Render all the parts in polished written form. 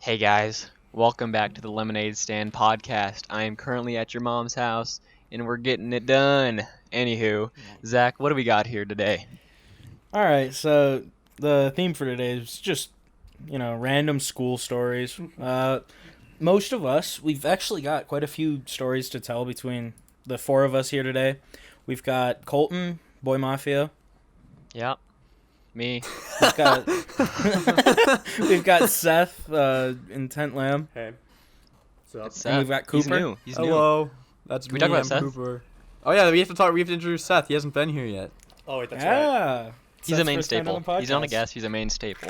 Hey guys, welcome back to the Lemonade Stand podcast. I am currently at your mom's house and we're getting it done. Anywho, Zach, what do we got here today? All right, so the theme for today is just, random school stories. Most of us, we've actually got quite a few stories to tell between the four of us here today. We've got Colton, BoyeMafia. Yep, me. We've got we've got Seth, Intentlamb. Hey. What's up? It's And we've got Cooper. He's new. Hello. That's Can me. we talk about I'm Seth? Cooper. Oh yeah, we have to introduce Seth. He hasn't been here yet. Oh wait, that's right. Yeah. He's a Seth's main first time staple. on the He's not a podcast. guest, he's a main staple.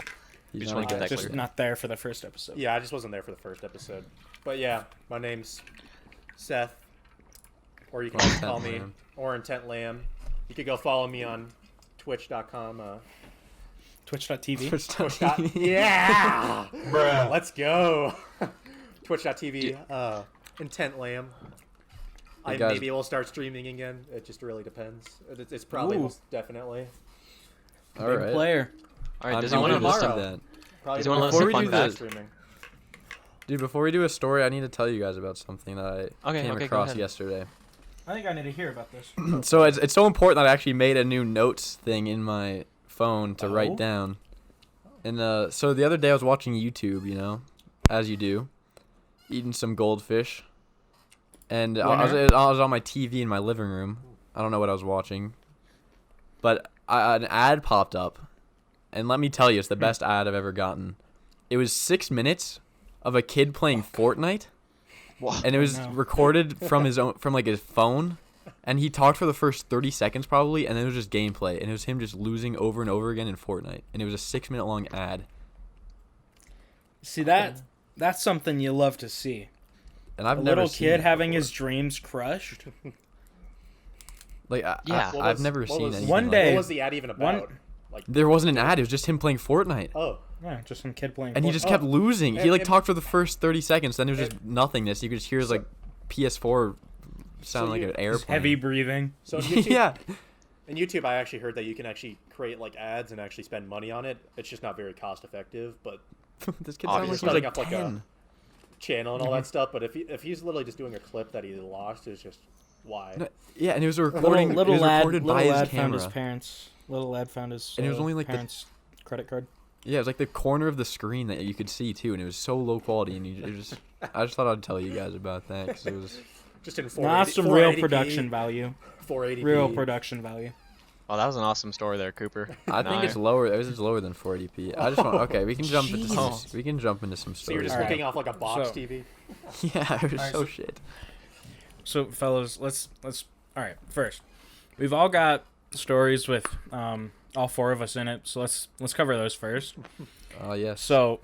We just not want to a get that guest. Just clear. not there for the first episode. Yeah, I just wasn't there for the first episode. But yeah, my name's Seth, or you can just call me Intentlamb. or Intentlamb. You could go follow me on Twitch.com. Twitch.tv. Yeah, let's go. Twitch.tv. Intentlamb. I guys- maybe will start streaming again. It just really depends. It's probably Ooh. most definitely. All Big right. player. Alright, I'm does he want doing to this tomorrow. then. Probably Does he wanna listen to before fun we do facts? streaming. Dude, before we do a story, I need to tell you guys about something that I came go across ahead. yesterday. I think I need to hear about this. So it's so important that I actually made a new notes thing in my phone to Oh? write down. And so the other day I was watching YouTube, as you do, eating some goldfish. And I was on my TV in my living room. I don't know what I was watching. But an ad popped up. And let me tell you, it's the best ad I've ever gotten. It was 6 minutes of a kid playing Fortnite. And it was no. recorded from his phone. And he talked for the first 30 seconds probably, and then it was just gameplay. And it was him just losing over and over again in Fortnite. And it was a 6-minute long ad. See, that's something you love to see. And I've A never little seen kid it having before. his dreams crushed. Like, Yeah. What I've was- never what seen was- anything One like day- What was the ad even about? Like, There wasn't an ad. It was just him playing Fortnite. oh, Yeah, just some kid playing. And he Fortnite. just kept losing. He And- talked for the first 30 seconds. Then it was just nothingness. You could just hear his PS4 sound So like you- an Just airplane. heavy breathing. so in YouTube, Yeah. in YouTube, I actually heard that you can actually create like ads and actually spend money on it. It's just not very cost effective, but This kid Oh, sounded he's like he was starting like off like a- 10. channel and all that stuff. But if he's literally just doing a clip that he lost, it's just why. No, yeah, and it was a recording. Little it was lad, recorded little by his lad found camera. his parents. Little lad found his. And it was only, like, the- parents' credit card. Yeah, it was like the corner of the screen that you could see too, and it was so low quality. And I just thought I'd tell you guys about that because it was. Just in Not 480, some real 480p, production value. 480p. Real production value. Oh, that was an awesome story there, Cooper. I think it's lower. It was lower than 480p. I just want. Okay, we can jump into some. Jesus. We can jump into some So you're stories. just Alright. looking off like a box So- TV. Yeah, it was Alright, so so- shit. So, fellas, let's. All right. First, we've all got stories with all four of us in it. So let's cover those first. Oh yes. So,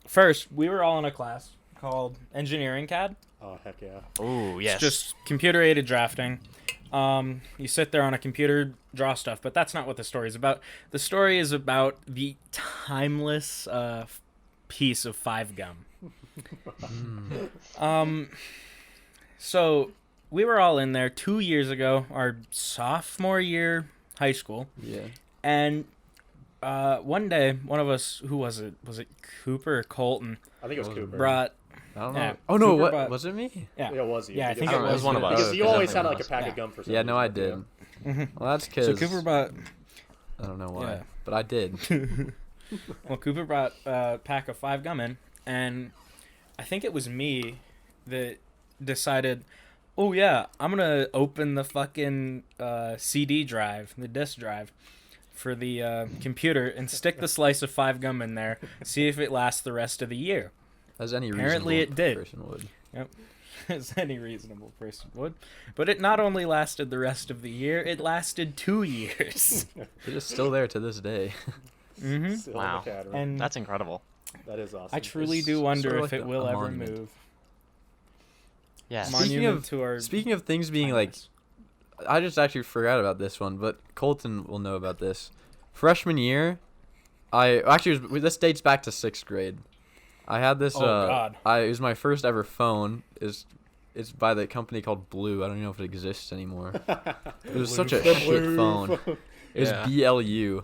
first, we were all in a class called Engineering CAD. Oh heck yeah! Ooh, yes. It's just computer-aided drafting. You sit there on a computer, draw stuff, but that's not what the story is about. The story is about the timeless piece of 5 gum. So we were all in there 2 years ago, our sophomore year high school, Yeah. and one day, one of us, who was it? Was it Cooper or Colton? I think it was Well, Cooper. Brought I don't know. Yeah, Oh no! Cooper What bought- was it? Me? yeah. Yeah, it was you. Yeah, I Because- think I don't know, it was one of us. Because you It was always definitely had one like a of us. pack Yeah. of gum for some Yeah. No, I reason, did. Well, that's because So Cooper brought. I don't know why, Yeah. but I did. Well, Cooper brought a pack of 5 gum in, and I think it was me that decided, oh yeah, I'm gonna open the fucking CD drive, the disk drive, for the computer, and stick the slice of 5 gum in there, see if it lasts the rest of the year. As any Apparently reasonable it did. person would. As any reasonable person would. But it not only lasted the rest of the year, it lasted 2 years. It is still there to this day. hmm Still in Wow. the CAD room. And That's incredible. That is awesome. I truly It's do wonder sort of if like it a will ever monument. move. Yeah. Speaking Monument of- to our Speaking of things being like, timeless. I just actually forgot about this one, but Colton will know about this. Freshman year, this dates back to 6th grade. I had this. Oh, God. It was my first ever phone. It's by the company called Blue. I don't know if it exists anymore. It was such a shit phone. It was Yeah. BLU,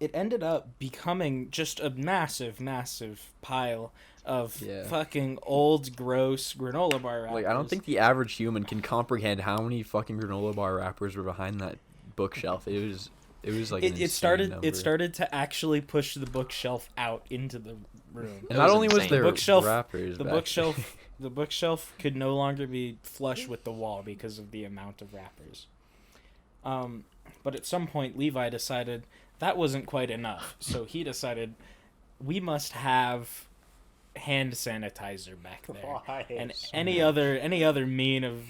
it ended up becoming just a massive pile of fucking old, gross granola bar wrappers. Like, I don't think the average human can comprehend how many fucking granola bar wrappers were behind that bookshelf. It was like an it started number. it started to actually push the bookshelf out into the room. And not only was insane. there Bookshelf- wrappers, The back bookshelf the bookshelf could no longer be flush with the wall because of the amount of wrappers. But at some point, Levi decided that wasn't quite enough, so he decided we must have hand sanitizer back there, Why? and any other mean of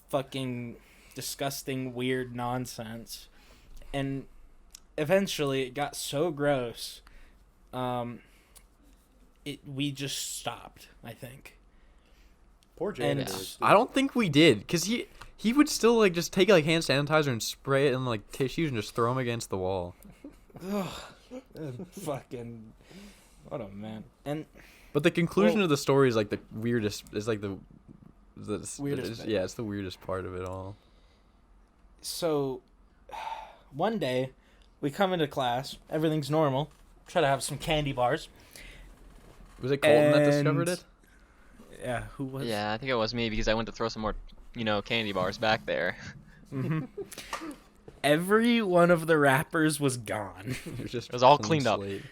fucking disgusting, weird nonsense. And eventually, it got so gross, we just stopped, I think. Poor And- janitors. I don't think we did, because he would still like just take like hand sanitizer and spray it in like tissues and just throw them against the wall. Fucking what a man. And But the conclusion Well- of the story is like the weirdest. Is like the Weirdest bit. yeah, it's the weirdest part of it all. so one day we come into class, everything's normal, try to have some candy bars. Was it Colton that discovered And- it? Yeah, who was? Yeah, I think it was me because I went to throw some more, candy bars back there. Mhm. Every one of the wrappers was gone. It was all clean cleaned up. slate.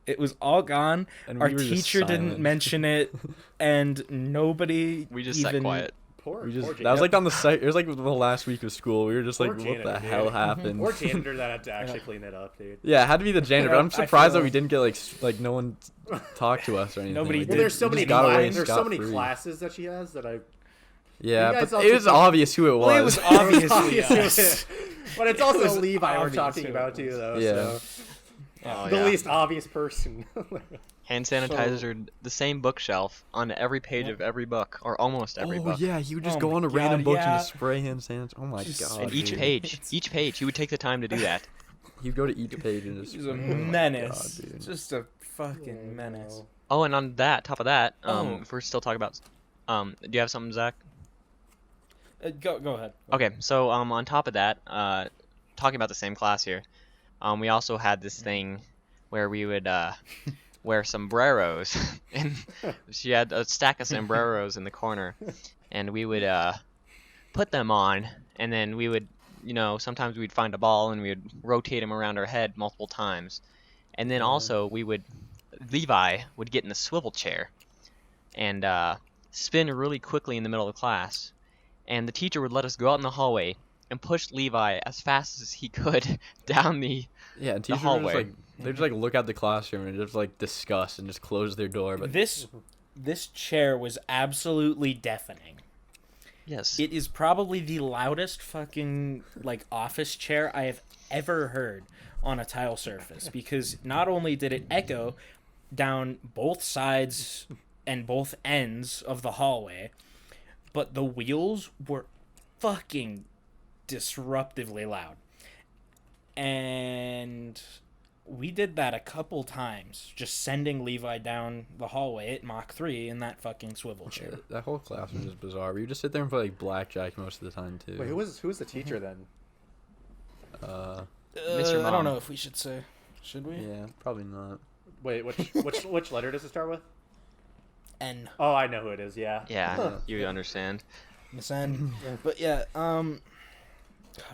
It was all gone. And Our we were just teacher didn't silent. mention it, and nobody We just even sat quiet. Poor, We just poor that was janitor. like on the it was like the last week of school. We were just like, Poor what janitor, the dude. hell happened? Poor janitor that had to actually clean it up, dude. Yeah, it had to be the janitor. But Yeah, I'm I surprised that feel- we didn't get like no one talked to us or anything. Nobody like, did. Well, there's so we many just got away there's so many scot-free. classes that she has that I. Yeah, You guys but also it was took- obvious who it was. Well, it was obviously Obviously, us. but it's It also was Levi we're obvious talking who it about too, was. though. Yeah. So. Oh, The yeah. least obvious person. Hand sanitizer, the same bookshelf on every page of every book, or almost every Oh book. yeah, he would just Oh go my on to random God, books yeah. and just spray hand sanitizer. Oh my Just- god! And each dude. page, he would take the time to do that. He'd go to each page and just. He's a oh my menace. God, dude. Just a fucking menace. Oh, and on top of that, Oh. if we're still talking about, do you have something, Zach? Go ahead. Okay, so on top of that, talking about the same class here, we also had this thing where we would wear sombreros, and she had a stack of sombreros in the corner, and we would put them on, and then we would, sometimes we'd find a ball and we would rotate them around our head multiple times, and then also Levi would get in the swivel chair, and spin really quickly in the middle of the class, and the teacher would let us go out in the hallway and push Levi as fast as he could down the Yeah, and teachers would hallway. just like they just like look at the classroom and just like discuss and just close their door. But This chair was absolutely deafening. Yes. It is probably the loudest fucking like office chair I have ever heard on a tile surface, because not only did it echo down both sides and both ends of the hallway, but the wheels were fucking disruptively loud. And we did that a couple times, just sending Levi down the hallway at Mach 3 in that fucking swivel chair. that whole class was just bizarre. We would just sit there and play like blackjack most of the time too. Wait, who was the teacher then? Mr. I Mom. don't know if we should say. Should we? Yeah, probably not. Wait, which letter does it start with? N. Oh, I know who it is. Yeah. Yeah, you understand. Miss N. But yeah, God,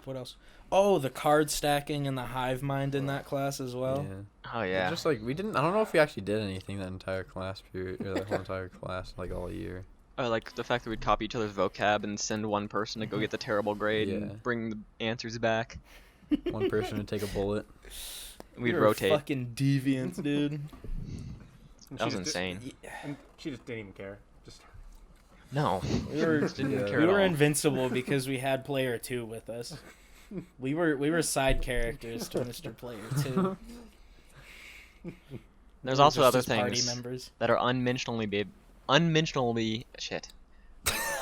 what else? Oh, the card stacking and the hive mind in that class as well. Yeah. Oh It's yeah. just like we didn't. I don't know if we actually did anything that entire class period or that whole entire class like all year. Like the fact that we'd copy each other's vocab and send one person to go get the terrible grade Yeah. and bring the answers back. One person would take a bullet. We'd You're rotate. Fucking deviants, dude. That was insane. And she just didn't even care. Just No. We were Just didn't Yeah. care we at were all. invincible because we had Player 2 with us. We were side characters to Mr. Player 2. There's We were also just other his party things members. that are unmentionably shit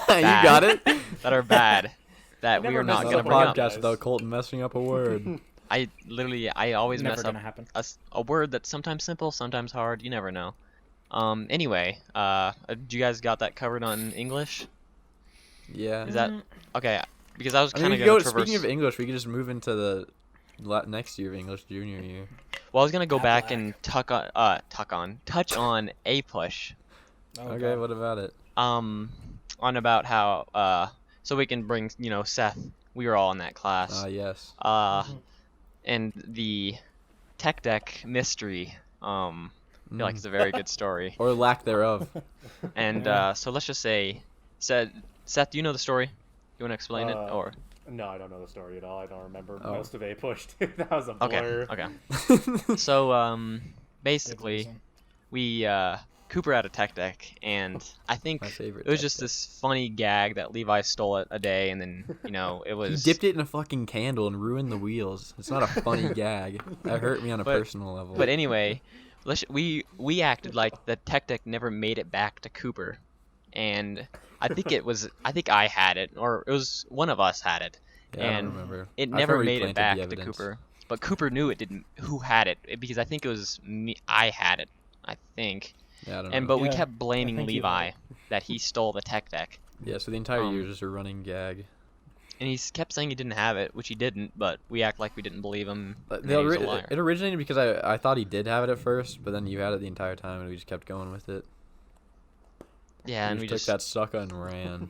You got it. that are bad that we Never are not mess Not gonna up bring a up. podcast without Colton messing up a word. I always Never mess gonna up happen. a word that's sometimes simple, sometimes hard. You never know. Anyway, you guys got that covered on English? Yeah. Is that okay? Because I was I mean, kind we of could go, gonna traverse. speaking of English, we could just move into the next year of English, junior year. Well, I was gonna go back Aplak. and touch on a push. Oh, Okay, God. what about it? On about how so we can bring Seth. We were all in that class. Yes. Mhm. And the tech deck mystery. I feel like it's a very good story. Or lack thereof. And Yeah. so let's just say, Seth, do you know the story? You want to explain it, or No, I don't know the story at all. I don't remember Oh. most of A Push. That was a okay, blur. okay. So Good basically, reason. we Cooper had a tech deck, and I think My favorite. it was tech just deck. this funny gag that Levi stole it a day, and then it He was. dipped it in a fucking candle and ruined the wheels. It's not a funny gag. That hurt me on a But- personal level. But anyway, we acted like the tech deck never made it back to Cooper, and I think I had it, or it was one of us had it, yeah, I don't and remember. it I never remember he made it planted back the to evidence. Cooper. But Cooper knew it didn't. Who had it? Because I think it was me. I had it. I think. Yeah, I don't And know. but we Yeah, kept blaming I think you Levi had that he stole the tech deck, Yeah, so the entire year um, is just a running gag. and kept saying he didn't have it, which he didn't. But we act like we didn't believe him. But And then he was a liar. It originated because I thought he did have it at first, but then you had it the entire time, and we just kept going with it. Yeah, and we took just. that sucker and ran.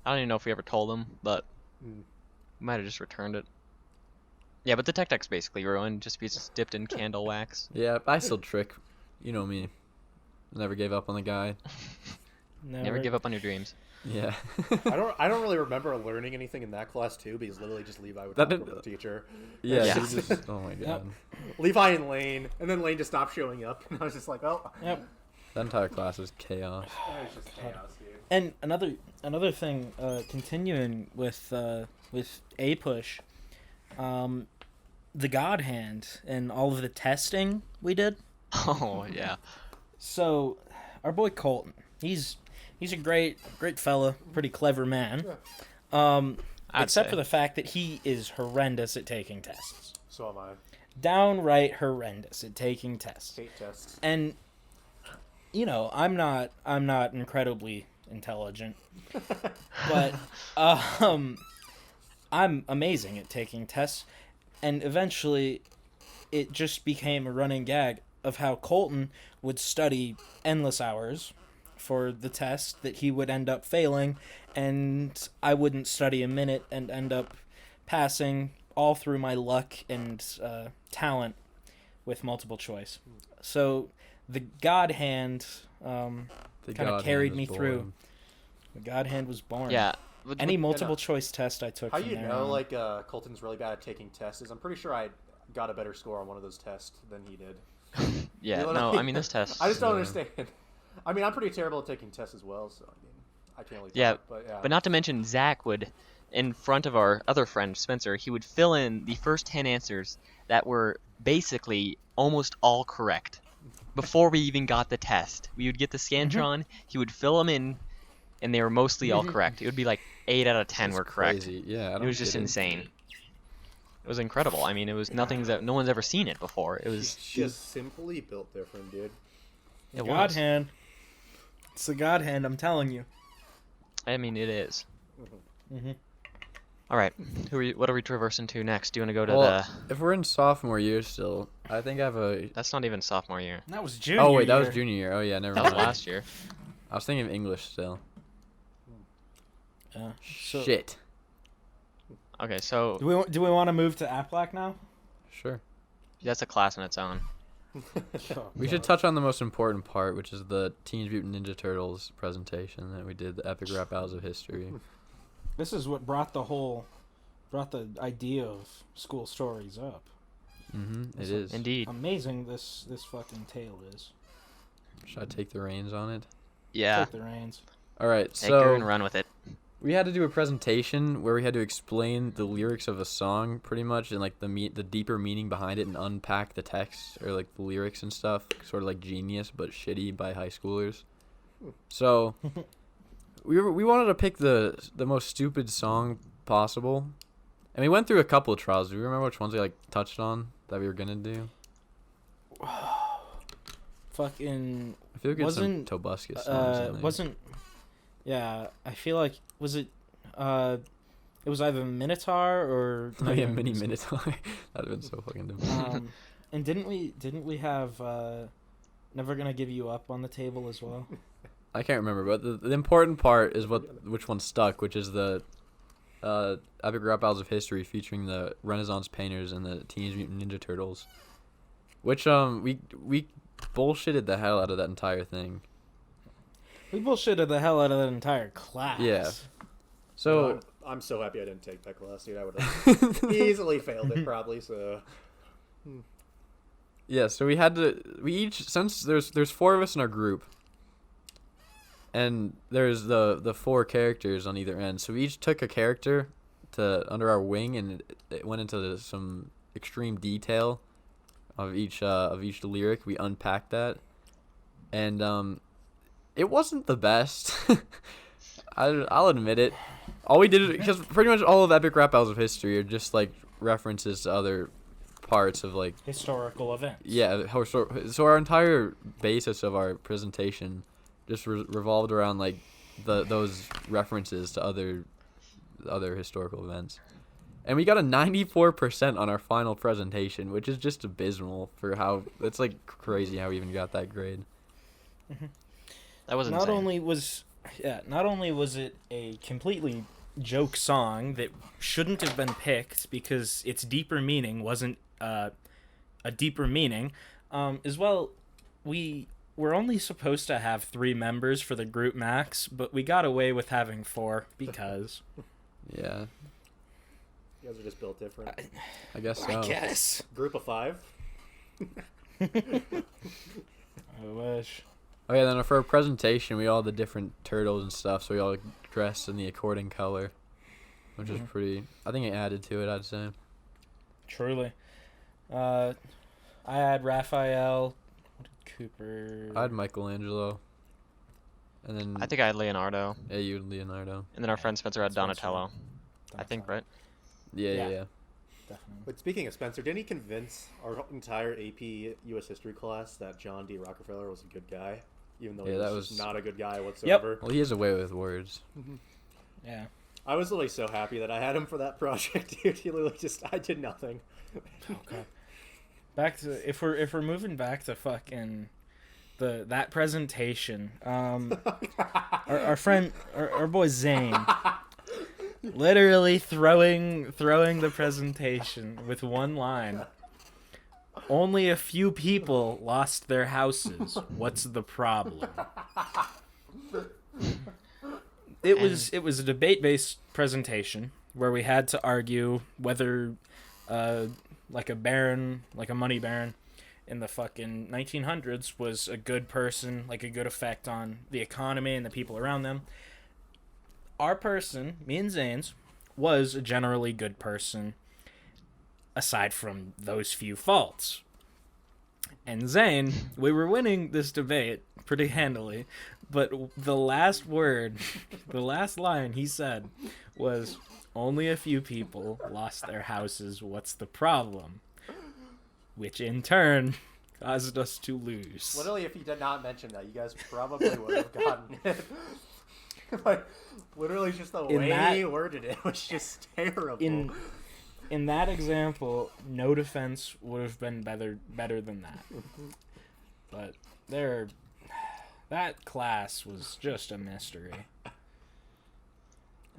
I don't even know if we ever told him, but Mm. we might have just returned it. Yeah, but the tech deck's basically ruined just because it's dipped in candle wax. Yeah, I still trick. You know me. Never gave up on the guy. Never give up on your dreams. Yeah. I don't really remember learning anything in that class too, because literally just Levi would That talk did- over the teacher. Yeah. Yeah. he just- oh my god. Levi and Lane, and then Lane just stopped showing up, and I was just like, oh, Yep. That entire class was chaos. it's just chaos, dude. And another thing, continuing with A Push, the God Hand and all of the testing we did. Oh yeah. So, our boy Colton, he's a great fella, pretty clever man. I'd Except say. for the fact that he is horrendous at taking tests. So am I. Downright horrendous at taking tests. Hate tests. And I'm not incredibly intelligent, but I'm amazing at taking tests. And eventually it just became a running gag of how Colton would study endless hours for the test that he would end up failing, and I wouldn't study a minute and end up passing, all through my luck and talent with multiple choice. So the God Hand The kind of god carried hand me was through. born. The God Hand was born. Yeah. Any multiple choice test I took How from you there know, on. like, Colton's really bad at taking tests is I'm pretty sure I got a better score on one of those tests than he did. Yeah. You know what No, I mean? I mean this test. I just don't Yeah. understand. I mean, I'm pretty terrible at taking tests as well, so I mean, I can't really Yeah, talk, but yeah. But not to mention Zach would, in front of our other friend Spencer, he would fill in the first 10 answers that were basically almost all correct before we even got the test. We would get the Scantron, he would fill them in, and they were mostly all correct. It would be like 8 out of 10 were That's correct. crazy. Yeah, I It don't was just get it. insane. It was incredible. I mean, it was no one's ever seen it before. It was just simply built different, dude. it God was. Hand. It's the God Hand, I'm telling you. I mean, it is. Mhm. All right, what are we traversing to next? Do you want to go to Well, if we're in sophomore year still, I think I have a. That's not even sophomore year. That was junior Oh wait, that year. was junior year. Oh yeah, never That was mind. last year. I was thinking of English still. So, Shit. Okay, so Do we want to move to Aplak now? Sure. that's a class on its own. We should touch on the most important part, which is the Teenage Mutant Ninja Turtles presentation that we did, the epic rap battles of history. This is what brought the idea of school stories up. Mm-hmm. It is. Indeed. Amazing this fucking tale is. Should I take the reins on it? Yeah. Take the reins. All right. Take her and So run with it. we had to do a presentation where we had to explain the lyrics of a song, pretty much, and like the deeper meaning behind it, and unpack the text or like the lyrics and stuff. Sort of like Genius, but shitty by high schoolers. So we wanted to pick the most stupid song possible, and we went through a couple of trials. Do you remember which ones we like touched on that we were gonna do? Fucking I feel like it's some Wasn't, Tobuscus songs in there. wasn't. Yeah, I feel like was it It was either Minotaur or Oh yeah, mini Minotaur. That'd been so fucking dumb. And didn't we have Never Gonna Give You Up on the table as well? I can't remember, but the important part is which one stuck, which is the Epic Rap Battles of History featuring the Renaissance painters and the Teenage Mutant Ninja Turtles. Which we bullshitted the hell out of that entire thing. We bullshitted the hell out of that entire class. Yeah. So No, I'm so happy I didn't take that class, dude. I would have easily failed it probably. So yeah, so we each, since there's 4 of us in our group, and there's the 4 characters on either end. So we each took a character under our wing, and it went into some extreme detail of each lyric. We unpacked that, and it wasn't the best. I'll admit it. All we did, because pretty much all of Epic Rap Battles of History are just like references to other parts of like Historical events. yeah. So our entire basis of our presentation just revolved around like those references to other historical events. And we got a 94% on our final presentation, which is just abysmal for how it's like crazy how we even got that grade. That was Not insane. only was it a completely joke song that shouldn't have been picked because its deeper meaning wasn't a deeper meaning, as well, we were only supposed to have 3 members for the group max, but we got away with having 4 because Yeah, you guys are just built different. I guess so. I guess. Group of 5. I wish. Oh yeah, then for our presentation, we all had the different turtles and stuff, so we all dressed in the according color, which was pretty. I think it added to it, I'd say. Truly. I had Raphael, Cooper. I had Michelangelo, and then I think I had Leonardo, yeah, you and Leonardo. and then our friend Spencer had Spencer. Donatello. I think, right? Yeah. Definitely. But speaking of Spencer, didn't he convince our entire AP U.S. History class that John D. Rockefeller was a good guy, even though Yeah, he that was, was- not a good guy whatsoever? Well, he has a way with words. Yeah. I was literally so happy that I had him for that project, dude. He literally I did nothing. Okay. Back to if we're moving back to fucking that presentation. Our friend, our boy Zane, literally throwing the presentation with one line. Only a few people lost their houses. What's the problem? It was a debate-based presentation where we had to argue whether like a money baron in the fucking 1900s was a good person, like a good effect on the economy and the people around them. Our person, me and Zane's, was a generally good person aside from those few faults. And Zane, we were winning this debate pretty handily, but the last word, the last line he said was, only a few people lost their houses, what's the problem? Which in turn caused us to lose. Literally, if he did not mention that, you guys probably would have gotten it. Like, literally, just the way he worded it was just terrible. In that example, no defense would have been better than that. But that class was just a mystery. I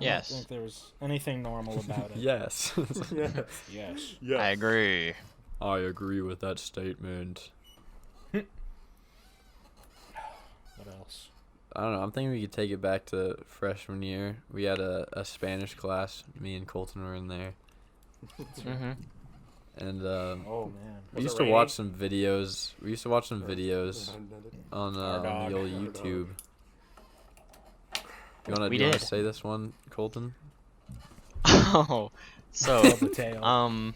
Yes. don't think there was anything normal about it. Yes. Yes. I agree. I agree with that statement. What else? I don't know. I'm thinking we could take it back to freshman year. We had a Spanish class. Me and Colton were in there. Mm-hmm. And Oh man. we Was used it to raining? watch some videos. We used to watch some videos on Our dog. the old Our YouTube. dog. You wanna We do you wanna did. say this one, Colton? Oh, so Tell the tale.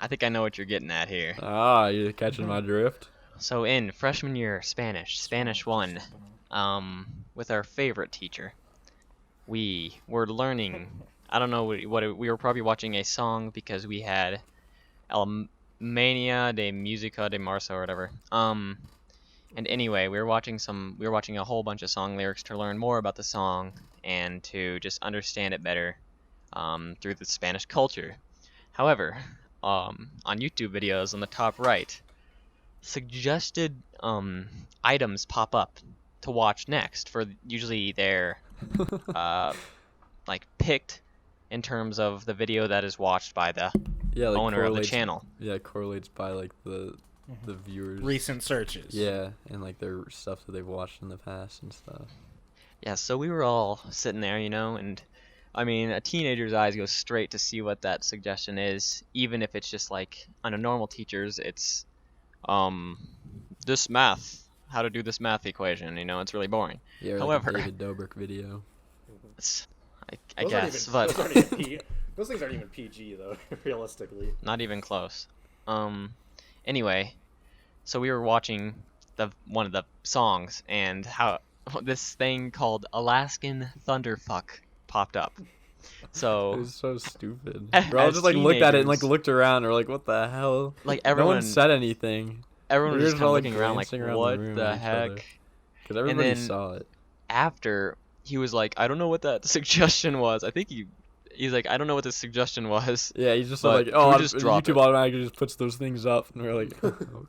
I think I know what you're getting at here. Ah, you're catching my drift. So in freshman year Spanish 1, with our favorite teacher, we were learning. I don't know what we were probably watching a song because we had Alemania de Musica de Marzo or whatever. And anyway, we were watching a whole bunch of song lyrics to learn more about the song and to just understand it better. through the Spanish culture. However, on YouTube videos on the top right, suggested items pop up to watch next. For usually they're like picked in terms of the video that is watched by the Yeah, like owner of the channel. Yeah, it correlates by like the viewers. Recent searches. Yeah, and like their stuff that they've watched in the past and stuff. Yeah, so we were all sitting there, and I mean, a teenager's eyes go straight to see what that suggestion is, even if it's just like on a normal teacher's, it's this math, how to do this math equation, it's really boring. Yeah, or However, like a David Dobrik video. I guess, those but aren't even those things aren't even PG though, realistically. not even close. Anyway, so we were watching one of the songs, and how this thing called Alaskan Thunderfuck popped up. So It was so stupid. As Bro, I just like looked at it and like teenagers- looked around, or like, what the hell? like No everyone one said anything. everyone We was were just just kind all, of like, looking around like, glancing around the what room the at each other. heck? Because everybody then- saw it. After he was like, I don't know what that suggestion was. I think he's like, I don't know what this suggestion was. Yeah, he's just But like, oh, we just drop YouTube it. automatically just puts those things up, and we're like,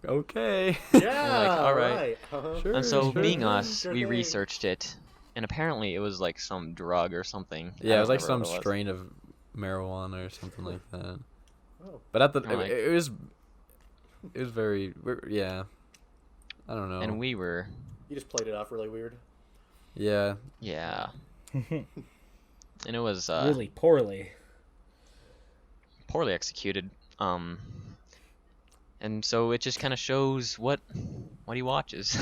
okay. Yeah, all right. Uh-huh. And so, Sure, being sure, us, sure we thing. researched it, and apparently it was like some drug or something. I Yeah, it was don't like some remember what it was. strain of marijuana or something like that. Oh. But at the Or, like- it was very yeah. I don't know. And we were, You just played it off really weird. Yeah. yeah. And it was Really poorly. poorly executed. And so it just kind of shows what he watches.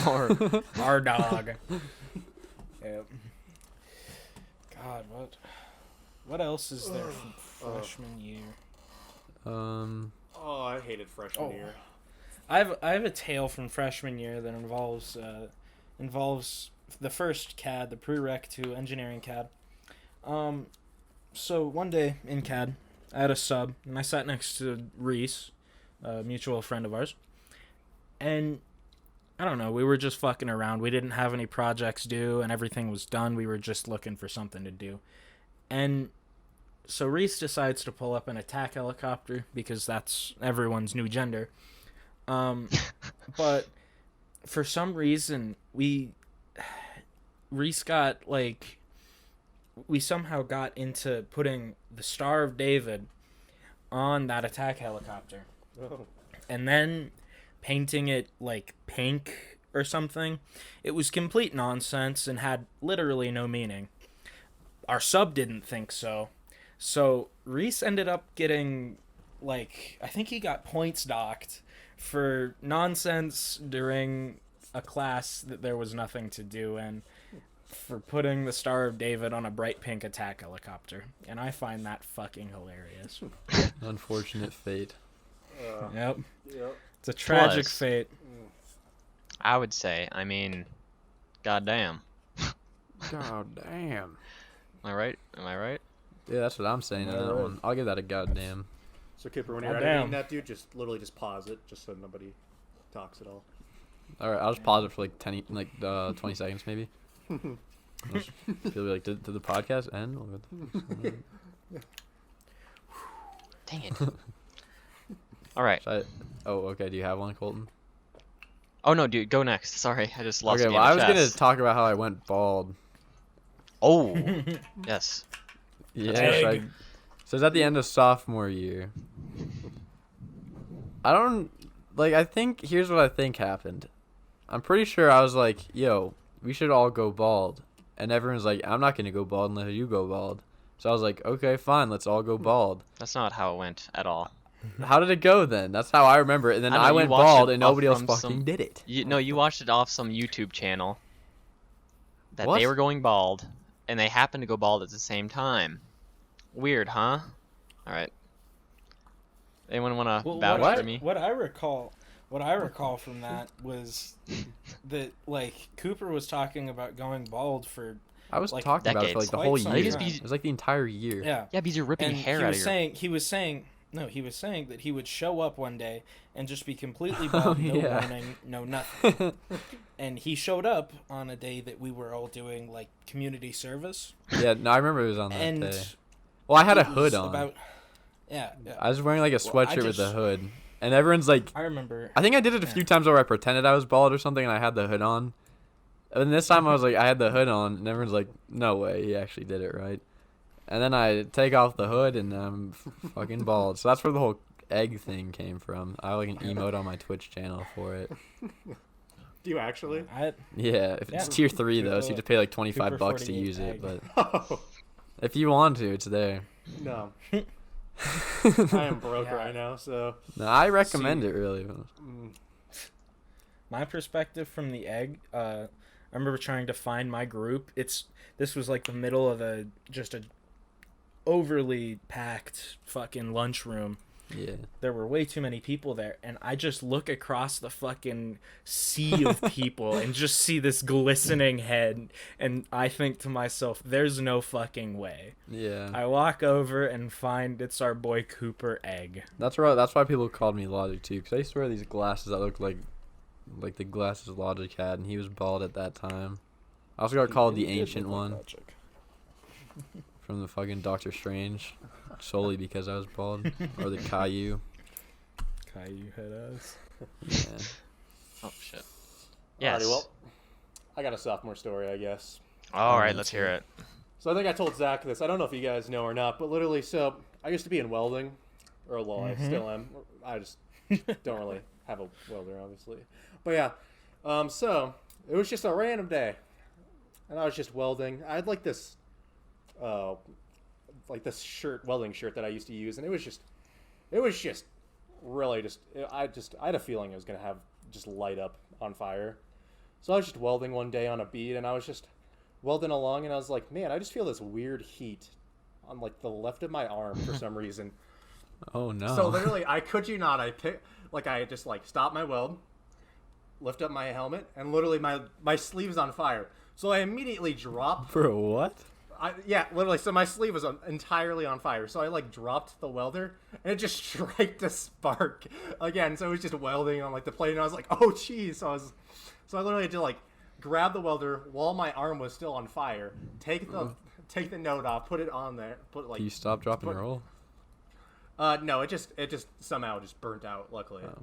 Or Our dog. Yep. God, what else is there from freshman year? Oh, I hated freshman Oh. year. I have a tale from freshman year that involves the first CAD, the prereq to engineering CAD. So one day in CAD, I had a sub, and I sat next to Reese, a mutual friend of ours, and I don't know, we were just fucking around. We didn't have any projects due, and everything was done. We were just looking for something to do. And so Reese decides to pull up an attack helicopter, because that's everyone's new gender. But for some reason, Reese got, like, we somehow got into putting the Star of David on that attack helicopter. Oh. And then painting it like pink or something. It was complete nonsense and had literally no meaning. Our sub didn't think so. So Reese ended up getting, like, I think he got points docked for nonsense during a class that there was nothing to do, and for putting the Star of David on a bright pink attack helicopter. And I find that fucking hilarious. Unfortunate fate. Yep. Yep. It's a tragic Plus- fate. I would say, I mean, goddamn. God damn. Am I right? Am I right? Yeah, that's what I'm saying to that Alright. one. I'll give that a goddamn. So Kipper, when you're Goddamn. editing that, dude, just literally just pause it, just so nobody talks at all. All right, I'll just pause it for like 20 seconds maybe. Feel like did the podcast end? Or what the- Dang it. All right. Should oh, okay. Do you have one, Colton? Oh no, dude, go next. Sorry, I just lost. Okay, a well, game I of was gonna chess. talk about how I went bald. Oh, yes. Yeah. Dang. So it's at the end of sophomore year. I don't like. I think here's what I think happened. I'm pretty sure I was like, "Yo, we should all go bald," and everyone's like, "I'm not gonna go bald unless you go bald." So I was like, "Okay, fine, let's all go bald." That's not how it went at all. How did it go then? That's how I remember it. And then I know, I you went watched bald, it and off nobody else from fucking some- did it. You watched it off some YouTube channel. That What? they were going bald, and they happened to go bald at the same time. Weird, huh? All right. Anyone want to Well, vouch what for me? What I recall from that was that, like, Cooper was talking about going bald for I was like, talking about it for like decades. the Quite whole some year. time. It was like the entire year. yeah. Yeah, because you're ripping And hair he out was of your. saying No, he was saying that he would show up one day and just be completely bald, no warning, no nothing. And he showed up on a day that we were all doing like community service. Yeah, no, I remember it was on that day. Well, I had a hood on. Yeah. I was wearing like a sweatshirt with a hood, and everyone's like, I remember. I think I did it a few times where I pretended I was bald or something, and I had the hood on. And then this time I was like, I had the hood on, and everyone's like, no way, he actually did it right. And then I take off the hood, and I'm fucking bald. So that's where the whole egg thing came from. I have like an emote on my Twitch channel for it. Do you actually? Yeah, if it's tier 3 though, so you have to pay like $25 to use it. But if you want to, it's there. No. I am broke right now, so. No, I recommend it really. My perspective from the egg, I remember trying to find my group. This was like the middle of just a overly packed fucking lunchroom. Yeah. There were way too many people there, and I just look across the fucking sea of people and just see this glistening head, and I think to myself, there's no fucking way. Yeah. I walk over and find it's our boy Cooper Egg. That's right. That's why people called me Logic too, because I used to wear these glasses that looked like the glasses Logic had, and he was bald at that time. I also got called the Ancient One from the fucking Doctor Strange, solely because I was bald, or the Caillou. Caillou head ass. Yeah. Oh shit. Yes. Alrighty, well, I got a sophomore story, I guess. All right, let's hear it. So I think I told Zach this. I don't know if you guys know or not, but literally, so I used to be in welding, or well, I still am. I just don't really have a welder, obviously. But yeah, so it was just a random day, and I was just welding. I had like this welding shirt that I used to use, and it was just really I had a feeling it was gonna have just light up on fire. So I was just welding one day on a bead, and I was just welding along, and I was like, man, I just feel this weird heat on like the left of my arm for some reason. Oh no. So literally, I kid you not, I just stopped my weld, lift up my helmet, and literally my sleeve's on fire. So I immediately dropped. Bro, what? Yeah, literally. So my sleeve was entirely on fire. So I dropped the welder, and it just striked a spark again. So it was just welding on the plate, and I was like, oh geez. So I literally had to grab the welder while my arm was still on fire, take the node off, put it on there, Do you stop, drop, and roll? No, it just somehow just burnt out. Luckily. Oh.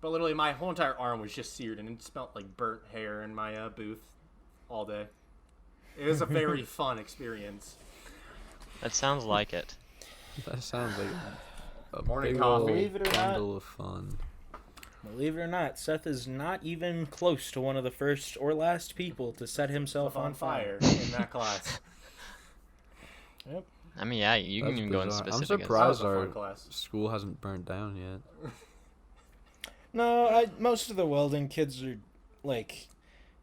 But literally, my whole entire arm was just seared, and it smelled like burnt hair in my booth all day. It was a very fun experience. That sounds like it. That sounds like a Morning big coffee. old Believe it or not. bundle of fun. Believe it or not, Seth is not even close to one of the first or last people to set himself on fire in that class. Yep. I mean, yeah, you can That's even go into bizarre. specifics. I'm surprised That was a our fun class. school hasn't burnt down yet. No, most of the welding kids are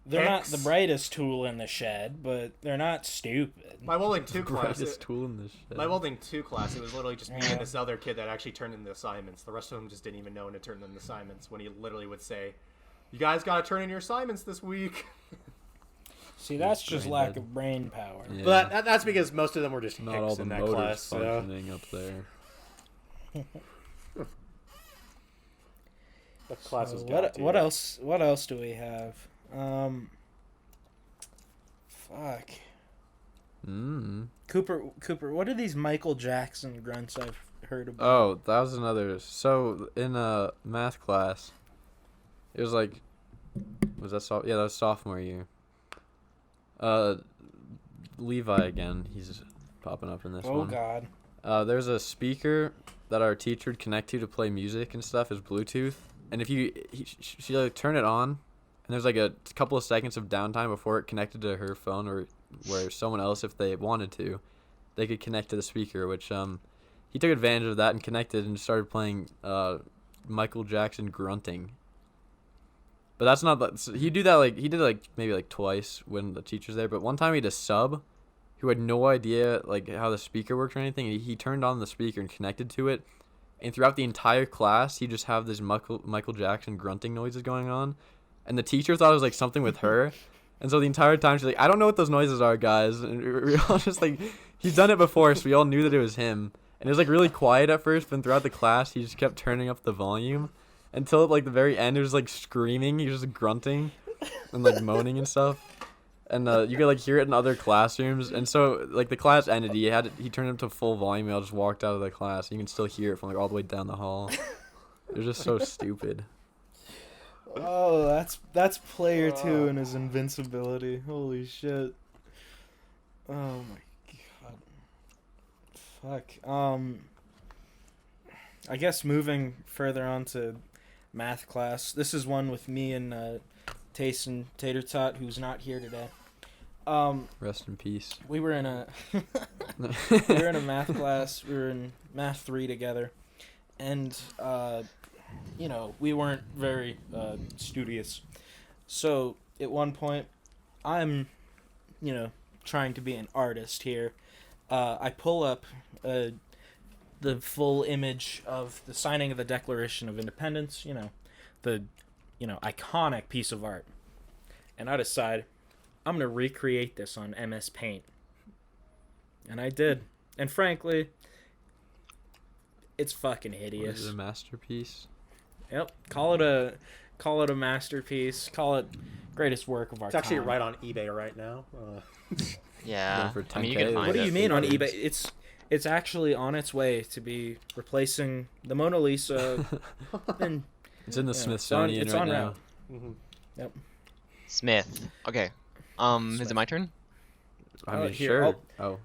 they're not Hicks. the brightest tool in the shed, but they're not stupid. My welding 2 class. Brightest tool in this shit. My welding 2 class. It was literally just me and this other kid that actually turned in the assignments. The rest of them just didn't even know when to turn in the assignments. When he literally would say, "You guys got to turn in your assignments this week." See, that's just brain lack dead. of brain power. Yeah. But that's because most of them were just Not hicks all the in that motors class. So. functioning up there. That class was What else? What else do we have? Fuck. Cooper, what are these Michael Jackson grunts I've heard about? Oh, that was another. So in math class, it was was that yeah, that was sophomore year. Levi again. He's popping up in this one. Oh God. There's a speaker that our teacher would connect to play music and stuff. Is Bluetooth, and if she turn it on, and there's a couple of seconds of downtime before it connected to her phone or where someone else, if they wanted to, they could connect to the speaker. Which he took advantage of that and connected and started playing Michael Jackson grunting. But that's not. He do that he did maybe twice when the teacher's there. But one time he had a sub who had no idea how the speaker worked or anything. And he turned on the speaker and connected to it, and throughout the entire class, he just have this Michael Jackson grunting noises going on, and the teacher thought it was something with her, and so the entire time she's like, I don't know what those noises are, guys. And we all just he's done it before, so we all knew that it was him. And it was like really quiet at first, but throughout the class, he just kept turning up the volume until like the very end, he was like screaming. He was just grunting and like moaning and stuff. And you could like hear it in other classrooms. And so like the class ended. He turned it to full volume. And I just walked out of the class. You can still hear it from like all the way down the hall. It was just so stupid. Oh, that's player 2 and his invincibility. Holy shit. Oh my god. Fuck. I guess moving further on to math class. This is one with me and Taysen Tater Tot, who's not here today. Rest in peace. We were in a math class. We were in math 3 together, and we weren't very studious. So at one point, I'm trying to be an artist here. I pull up the full image of the signing of the Declaration of Independence. The iconic piece of art, and I decide I'm gonna recreate this on MS Paint, and I did. And frankly, it's fucking hideous. Is it a masterpiece? Yep. Call it a masterpiece. Call it greatest work of our It's time. actually right on eBay right now. Yeah. For I mean, you 10K. can find What do it. you mean on eBay? It's actually on its way to be replacing the Mona Lisa. And It's in the Yeah, Smithsonian it's right on now. route. Yep. Smith. Okay. Is it my turn? I mean, here, sure.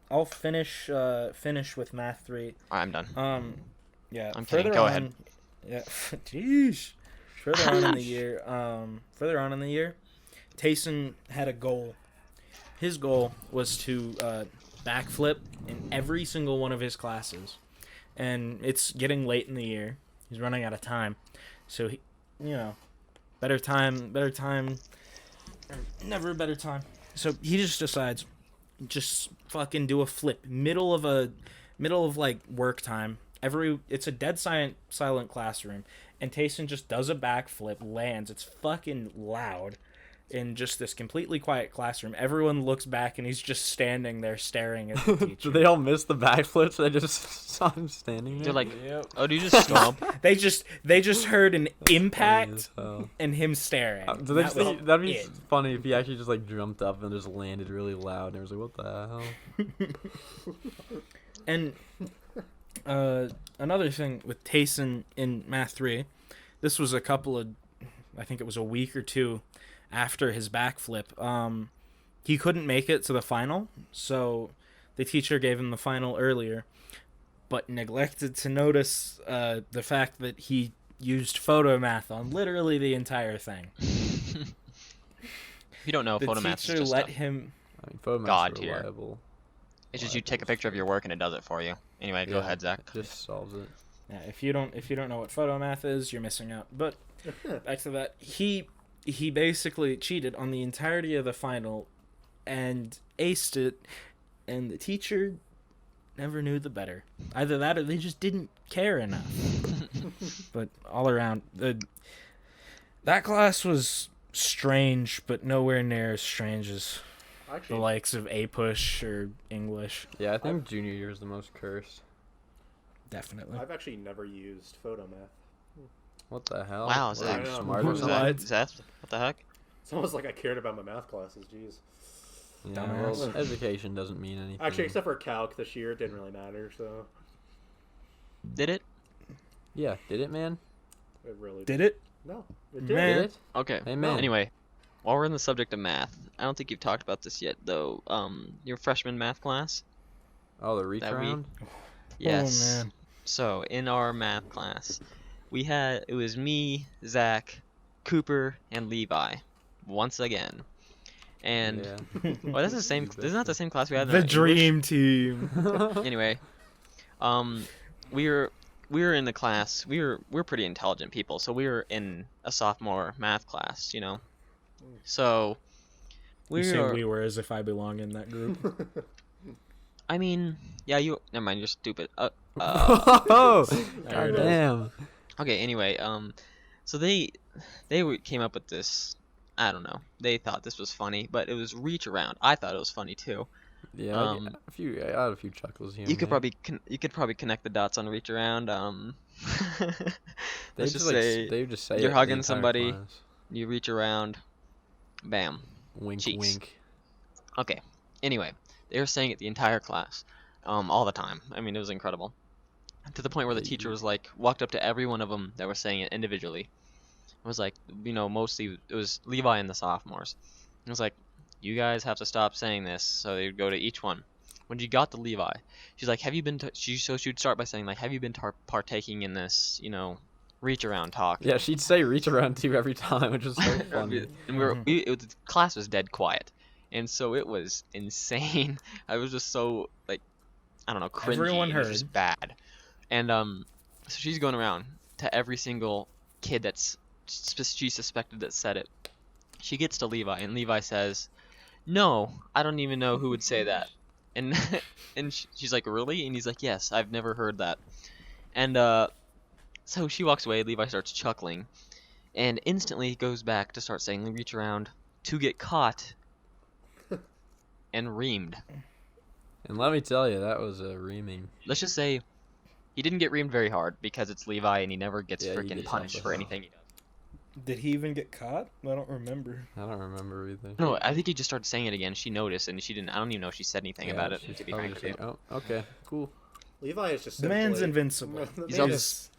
I'll finish with math 3. Alright, I'm done. Yeah. I'm kidding. further Go on- ahead. Yeah. Jeez. Further on in the year, Taysen had a goal. His goal was to backflip in every single one of his classes, and it's getting late in the year. He's running out of time, so he, better time, or never a better time. So he just decides, just fucking do a flip, middle of like work time. It's a dead silent classroom, and Taysen just does a backflip, lands. It's fucking loud in just this completely quiet classroom. Everyone looks back, and he's just standing there staring at the teacher. Did they all miss the backflips? I just saw him standing there. They're like, Yep. oh, do you just stomp? They just heard an impact as hell. and him staring. Do they That just was think, that'd be it. funny if he actually just like jumped up and just landed really loud and it was like, what the hell? And another thing with Taysen in Math 3, this was I think it was a week or two after his backflip. He couldn't make it to the final, so the teacher gave him the final earlier, but neglected to notice the fact that he used photo math on literally the entire thing. If you don't know, The photo math is teacher just let him. I mean, photo God math's tier. reliable. It's just you take a picture of your work and it does it for you. Anyway, go ahead, Zach. It just solves it. Yeah, if you don't know what photo math is, you're missing out. But back to that, he basically cheated on the entirety of the final and aced it, and the teacher never knew the better. Either that or they just didn't care enough. But all around, that class was strange, but nowhere near as strange as the Actually, likes of A-Push or English. Yeah, I think junior year is the most cursed. Definitely. I've actually never used photo math. What the hell? Wow, What, Zach. are you I know. smart or What? something? Zach, what the heck? It's almost like I cared about my math classes. Jeez. Yeah, Dumbass. well, education doesn't mean anything. Actually, except for calc this year, it didn't really matter. So Did it? Yeah, did it, man? it really Did it? No, it did. Man. Did it? Okay. Amen. Anyway, while we're in the subject of math, I don't think you've talked about this yet, though. Your freshman math class? Oh, the reach That we- round? Yes. Oh, man. So, in our math class, it was me, Zach, Cooper, and Levi. Once again. And, Yeah. well, that's the same, isn't that the same class we had in The English? dream team. Anyway, we were in the class. We're pretty intelligent people, so we were in a sophomore math class, So You say we were as if I belong in that group. I mean, yeah, never mind. You're stupid. Oh, There it is. damn. Okay. Anyway, so they came up with this. I don't know. They thought this was funny, but it was reach around. I thought it was funny too. Yeah, I had a few chuckles here. You could and probably connect the dots on reach around. They Let's just just say they just say you're it hugging the entire somebody, class. you reach around, bam, Wink, cheeks. wink. Okay. Anyway, they were saying it the entire class, all the time. I mean, it was incredible. To the point where the teacher was like, walked up to every one of them that were saying it individually. It was like, mostly it was Levi and the sophomores. It was like, you guys have to stop saying this. So they'd go to each one. When she got to Levi, she's like, have you been? So she'd start by saying like, have you been partaking in this, reach around talk? Yeah, she'd say reach around too every time, which was so funny. And the class was dead quiet, and so it was insane. I was just so like, I don't know, cringy. Everyone It was heard. just bad. And so she's going around to every single kid she suspected that said it. She gets to Levi, and Levi says, "No, I don't even know who would say that." And she's like, "Really?" And he's like, "Yes, I've never heard that." And so she walks away. Levi starts chuckling, and instantly goes back to start saying, "Reach around," to get caught and reamed. And let me tell you, that was a reaming. Let's just say he didn't get reamed very hard because it's Levi and he never gets Yeah, he freaking gets punished helped for us. anything he does. Did he even get caught? I don't remember. I don't remember either. No, I think he just started saying it again. She noticed and she didn't. I don't even know if she said anything Yeah, about it. she's To be probably frank with just you. like, oh, okay, cool. Levi is just The man's simply- invincible. The He's man on is-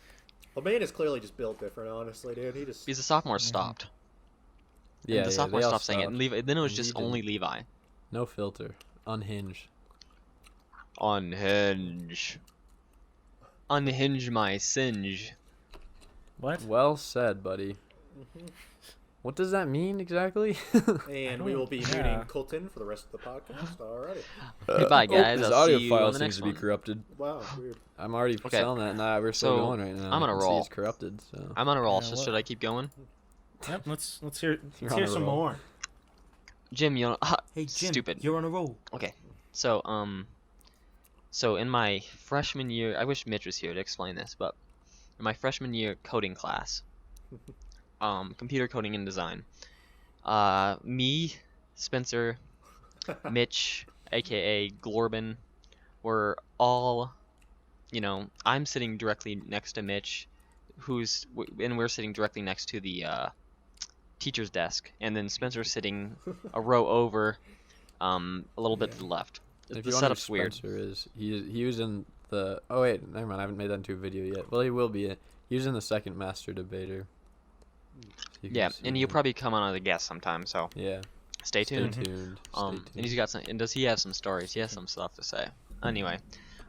the man is clearly just built different, honestly, dude. He just Because the sophomores stopped. Yeah, And the yeah, sophomores they all stopped saying it. And Levi, then it was And just we only Levi. No filter. Unhinged. Unhinge. Unhinge my singe. What? Well said, buddy. Mhm. What does that mean exactly? And we will be Yeah. muting Colton for the rest of the podcast. Alrighty. Goodbye, guys. This I'll audio see you file on the seems next to be one. corrupted. Wow, weird. I'm already Okay. selling that. Nah, we're still So, going right now. I'm on a I can see roll. it's corrupted. So I'm on a roll, Yeah, so what- should I keep going? Yep. Let's hear You're let's on hear a some roll. more. Jim, Hey Jim, stupid. you're on a roll. So in my freshman year, I wish Mitch was here to explain this, but in my freshman year coding class, computer coding and design, me, Spencer, Mitch, aka Glorbin, were all, I'm sitting directly next to Mitch, and we're sitting directly next to the teacher's desk, and then Spencer's sitting a row over, a little bit to the left. if The you wonder who setup's weird. Spencer is, he was in the. Oh wait, never mind. I haven't made that into a video yet. Well, he will be. He was in the second master debater. So you can Yeah, see and he'll him. probably come on as a guest sometime, so Yeah. stay Stay tuned. tuned. Stay tuned. And he's got some. And does he have some stories? He has some stuff to say. Anyway,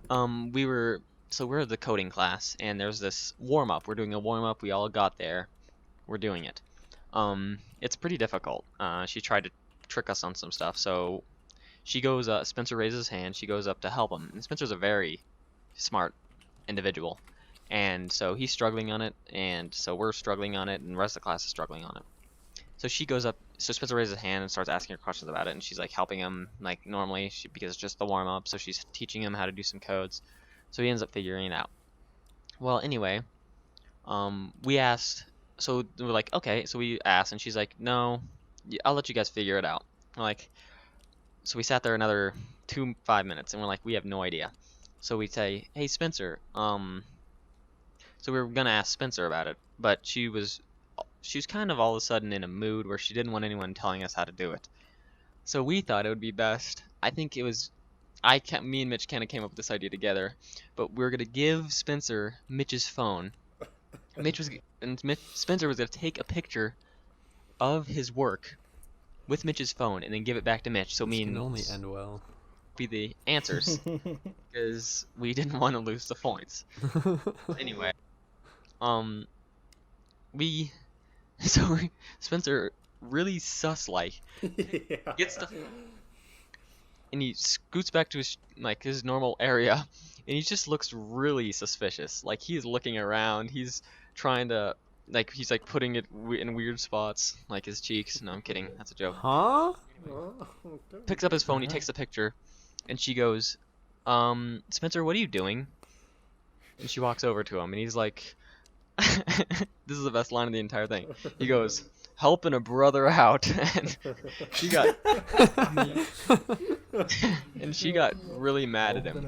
we're at the coding class, and there's this warm up. We're doing a warm up. We all got there. We're doing it. It's pretty difficult. She tried to trick us on some stuff. So she goes. Spencer raises his hand. She goes up to help him. And Spencer's a very smart individual, and so he's struggling on it, and so we're struggling on it, and the rest of the class is struggling on it. So she goes up. So Spencer raises his hand and starts asking her questions about it, and she's like helping him like normally, because it's just the warm up. So she's teaching him how to do some codes. So he ends up figuring it out. Well, anyway, we asked. So we're like, okay. So we asked, and she's like, no, I'll let you guys figure it out. We're like, so we sat there another 5 minutes, and we're like, we have no idea. So we say, hey Spencer. So we were gonna ask Spencer about it, but she was kind of all of a sudden in a mood where she didn't want anyone telling us how to do it. So we thought it would be best. I think it was, me and Mitch kind of came up with this idea together, but we were gonna give Spencer Mitch's phone. Spencer was gonna take a picture of his work with Mitch's phone and then give it back to Mitch. So This me can and only end well. be the answers because we didn't want to lose the points. Anyway, Spencer really sus-like Yeah. gets the and he scoots back to his normal area, and he just looks really suspicious. Like he's looking around, he's trying to he's putting it in weird spots, like his cheeks. No, I'm kidding. That's a joke. Huh? Oh, okay. Picks up his phone, he takes the picture, and she goes, Spencer, what are you doing? And she walks over to him, and he's like, this is the best line of the entire thing. He goes, helping a brother out, and she got and she got really mad at him.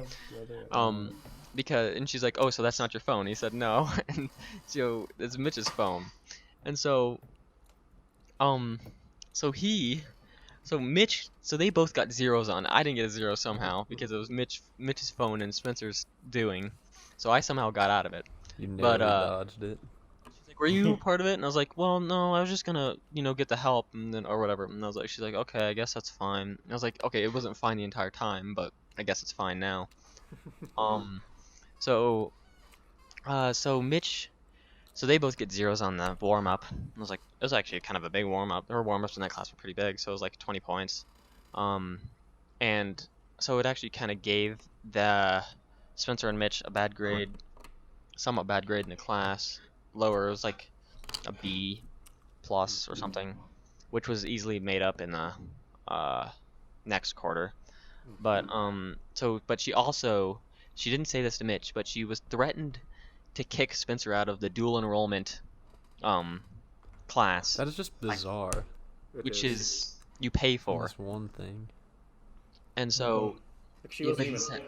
And she's like, "Oh, so that's not your phone?" He said, "No." And so it's Mitch's phone. And so um so Mitch, so they both got zeros on. I didn't get a zero somehow because it was Mitch's phone and Spencer's doing. So I somehow got out of it. You But narrowly dodged it. she's like, "Were you part of it?" And I was like, "Well, no, I was just gonna, get the help and then or whatever." And she's like, "Okay, I guess that's fine." And I was like, "Okay, it wasn't fine the entire time, but I guess it's fine now." So Mitch, so they both get zeros on the warm up. I was like, it was actually kind of a big warm up. Their warm ups in that class were pretty big, so it was like 20 points. And so it actually kind of gave the Spencer and Mitch a bad grade, somewhat bad grade in the class. Lower, it was like a B plus or something, which was easily made up in the next quarter. But but she didn't say this to Mitch, but she was threatened to kick Spencer out of the dual enrollment class, That is just bizarre. which is you pay for. That's one thing. And so Like, she yeah, wasn't but he even said-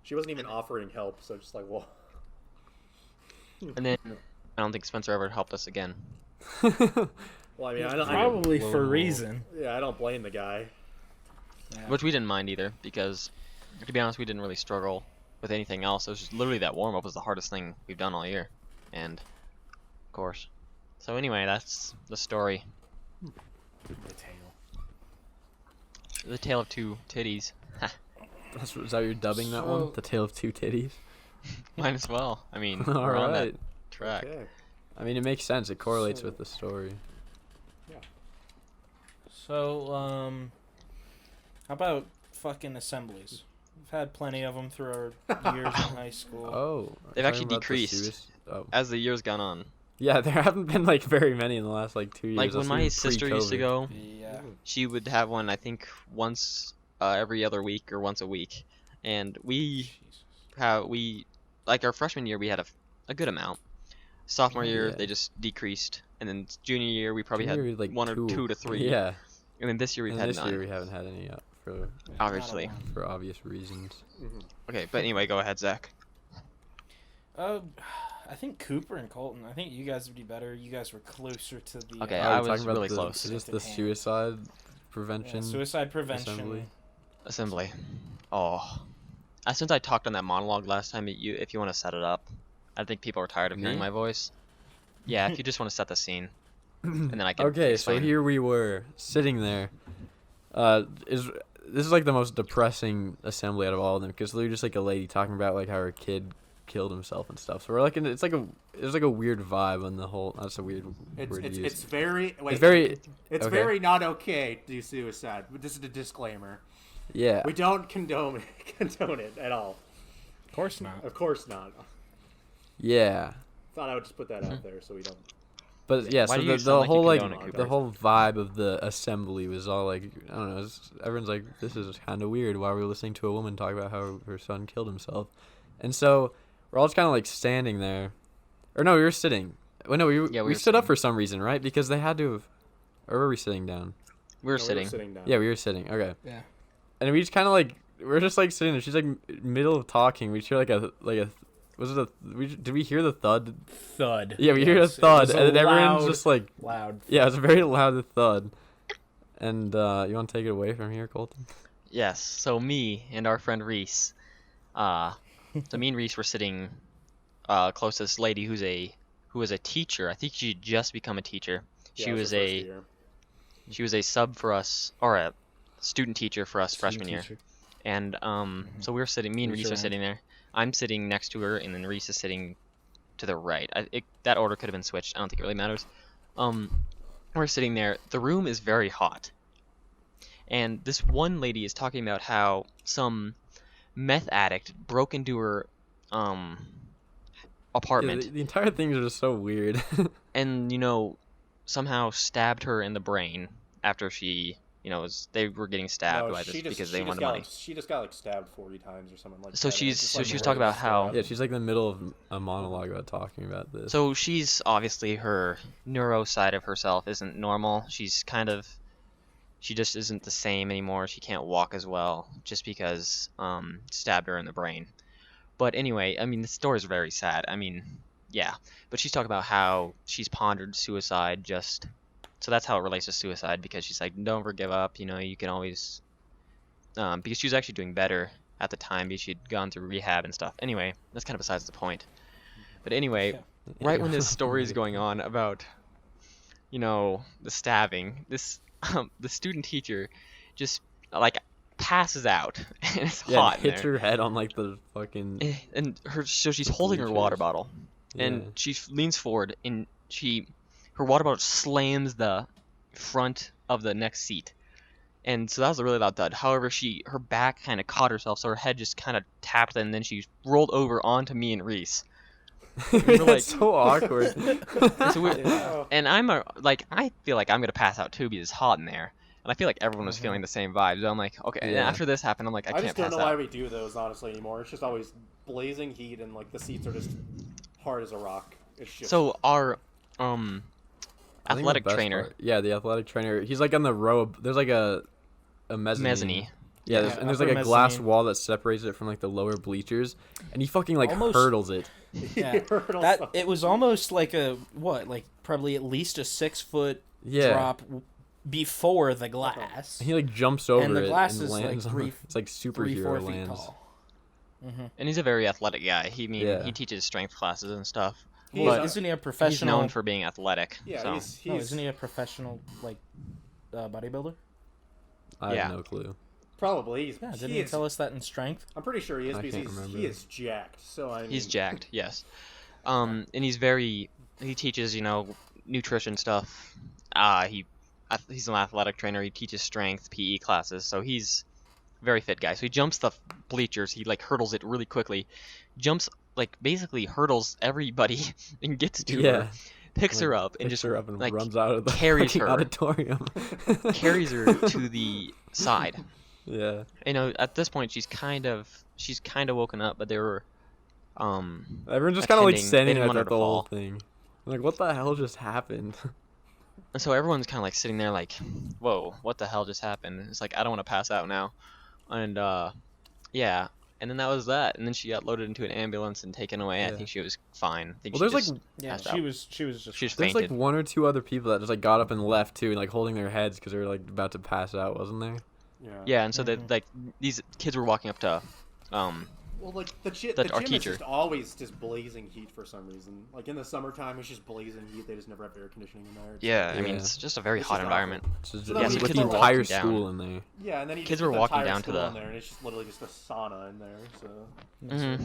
she wasn't even offering help. So just like, well, and then I don't think Spencer ever helped us again. well, I mean, I Probably Whoa, for whoa. reason. yeah, I don't blame the guy. Yeah. Which we didn't mind either, because to be honest, we didn't really struggle with anything else. It was just literally that warm up was the hardest thing we've done all year, and of course. So anyway, that's the story. The tail. The tale of two titties. Is that what you're dubbing that one? So- The Tale of Two Titties? Might as well. I mean, All we're on that right. track. Okay. I mean, it makes sense. It correlates So- with the story. So, how about fucking assemblies? We've had plenty of them through our years in high school. Oh. are They've you actually talking about the decreased. Oh. As the years gone on. Yeah, there haven't been like very many in the last like 2 years. Like when That's my even sister used to pre-COVID. go, Yeah. she would have one I think once every other week or once a week, and Jesus. we like our freshman year we had a good amount. Sophomore year Yeah. they just decreased, and then junior year we probably Junior had year, like one or two to three. Yeah. And then this year we've And had this none. year we haven't had any for Obviously. Not a one. for obvious reasons. Okay, but anyway, go ahead, Zach. I think Cooper and Colton. I think you guys would be better. You guys were closer to the. Okay, Oh, I you're was talking about really the, close. Just the Hand. suicide prevention. suicide prevention. assembly. Assembly. Oh. Since I talked on that monologue last time, if you want to set it up, I think people are tired of hearing Me? my voice. Yeah, if you just want to set the scene, and then I can. Okay, explain. so here we were sitting there. This is like the most depressing assembly out of all of them because they're just like a lady talking about like how her kid killed himself and stuff. So we're like, it's like a weird vibe on the whole. That's a weird word to use. It's very wait. It's very It's okay. very not okay to do suicide. But this is a disclaimer. Yeah. We don't condone it at all. Of course not. Of course not. Yeah. Thought I would just put that out there so we don't. But yeah, Why so do you the sound like you whole like condone it, Cooper? the whole vibe of the assembly was all like I don't know. Everyone's like, this is kind of weird. Why are we listening to a woman talk about how her son killed himself? And so we're all just kind of like standing there, or no, we were sitting. Well, no, we were stood up sitting. for some reason, right? Because they had to have, or were we sitting down? We were No, sitting. down. Yeah, we were sitting. Okay. Yeah. And we just kind of like we're just like sitting there. She's like middle of talking. We hear like a was it did we hear the thud? Thud. Yeah, we hear a Yes, it thud, was a and then everyone's loud- just like loud. yeah, it was a very loud thud. And you want to take it away from here, Colton? Yes. So me and our friend Reese, so me and Reese were sitting close to this lady who was a teacher. I think she had just become a teacher. Yeah, She it was her first a year. she was a sub for us, or a student teacher for us freshman year. And so we were sitting. Me and Reese Reese were around. sitting there. I'm sitting next to her, and then Reese is sitting to the right. That order could have been switched. I don't think it really matters. We're sitting there. The room is very hot, and this one lady is talking about how some meth addict broke into her apartment Yeah, the entire thing is just so weird. and somehow stabbed her in the brain after she they were getting stabbed No, by this she just because she they just wanted got money. like, she just got like stabbed 40 times or something like So that. and she's it's just, so like, she was more talking of a about how stab. Yeah, she's like in the middle of a monologue about talking about this. so she's obviously her neuro side of herself isn't normal. She just isn't the same anymore. She can't walk as well just because stabbed her in the brain. But anyway, I mean the story is very sad. I mean, yeah, but she's talking about how she's pondered suicide just so that's how it relates to suicide because she's like don't ever give up, you can always because she was actually doing better at the time because she'd gone through rehab and stuff. Anyway, that's kind of besides the point. But anyway, Yeah. right when this story is going on about the stabbing, this the student teacher just like passes out and it's hot and in hits there. her head on like the fucking. And so she's The holding her water bleachers. bottle and Yeah. she leans forward and her water bottle slams the front of the next seat. And so that was a really loud thud. However, her back kind of caught herself, so her head just kind of tapped, and then she rolled over onto me and Reese. It's like- so awkward. And, so Oh. and I feel like I'm gonna pass out too because it's hot in there, and I feel like everyone was feeling the same vibes. So I'm like, okay. And Yeah. after this happened, I'm like, I I can't just don't pass know why out. we do those honestly anymore. It's just always blazing heat and like the seats are just hard as a rock. It's just So our I think the athletic best trainer, part- yeah, the athletic trainer. He's like on the row. There's like a mezzanine. Mezzanine. Yeah, Yeah, and there's like upper a glass mezzanine. wall that separates it from like the lower bleachers, and he fucking like Almost- hurdles it. Yeah, hurdles that up. it was almost like probably at least a 6-foot Yeah. drop before the glass. He like jumps over the it glass and is, like, lands on three- it. It's like 3-4 superhero feet lands. tall. and he's a very athletic guy. Yeah. He teaches strength classes and stuff. He's but a- Isn't he a he's professional? known for being athletic. Yeah, so. he's No, isn't he a professional bodybuilder? I Yeah. have no clue. probably Yeah, didn't he he is, tell us that in strength? I'm pretty sure he is I because can't remember. he is jacked. So I mean, He's jacked, yes. And he teaches, nutrition stuff. He's an athletic trainer. He teaches strength, PE classes. So he's a very fit guy. So he jumps the bleachers. He like hurdles it really quickly. Jumps like basically hurdles everybody and gets to Yeah. her, picks her Like, up and picks just her up and like runs out of the carries fucking her. auditorium. carries her to the side. Yeah. At this point she's kind of woken up, but they were Everyone's just kind of like attending- they standing didn't there want her at to the whole fall. thing. Like, what the hell just happened? And so everyone's kind of like sitting there like, whoa, what the hell just happened? It's like, I don't want to pass out now. And, yeah. And then that was that. And then she got loaded into an ambulance and taken away. I Yeah. think she was fine. I think Well, she there's just like Yeah, passed she out. was just. She just there's fainted. like one or two other people that just like got up and left too, and like holding their heads because they were like about to pass out, wasn't there? Yeah, and so Mhm. like these kids were walking up to Well, like the our gym teacher. is just always just blazing heat for some reason. Like in the summertime, it's just blazing heat. They just never have air conditioning in there. It's yeah, I mean Yeah. it's just a very It's hot just environment. So So yeah, then we with kids the were entire walking down. school in there. Yeah, and then you Kids just were put the walking entire down to school the- in there, and it's just literally just a sauna in there. So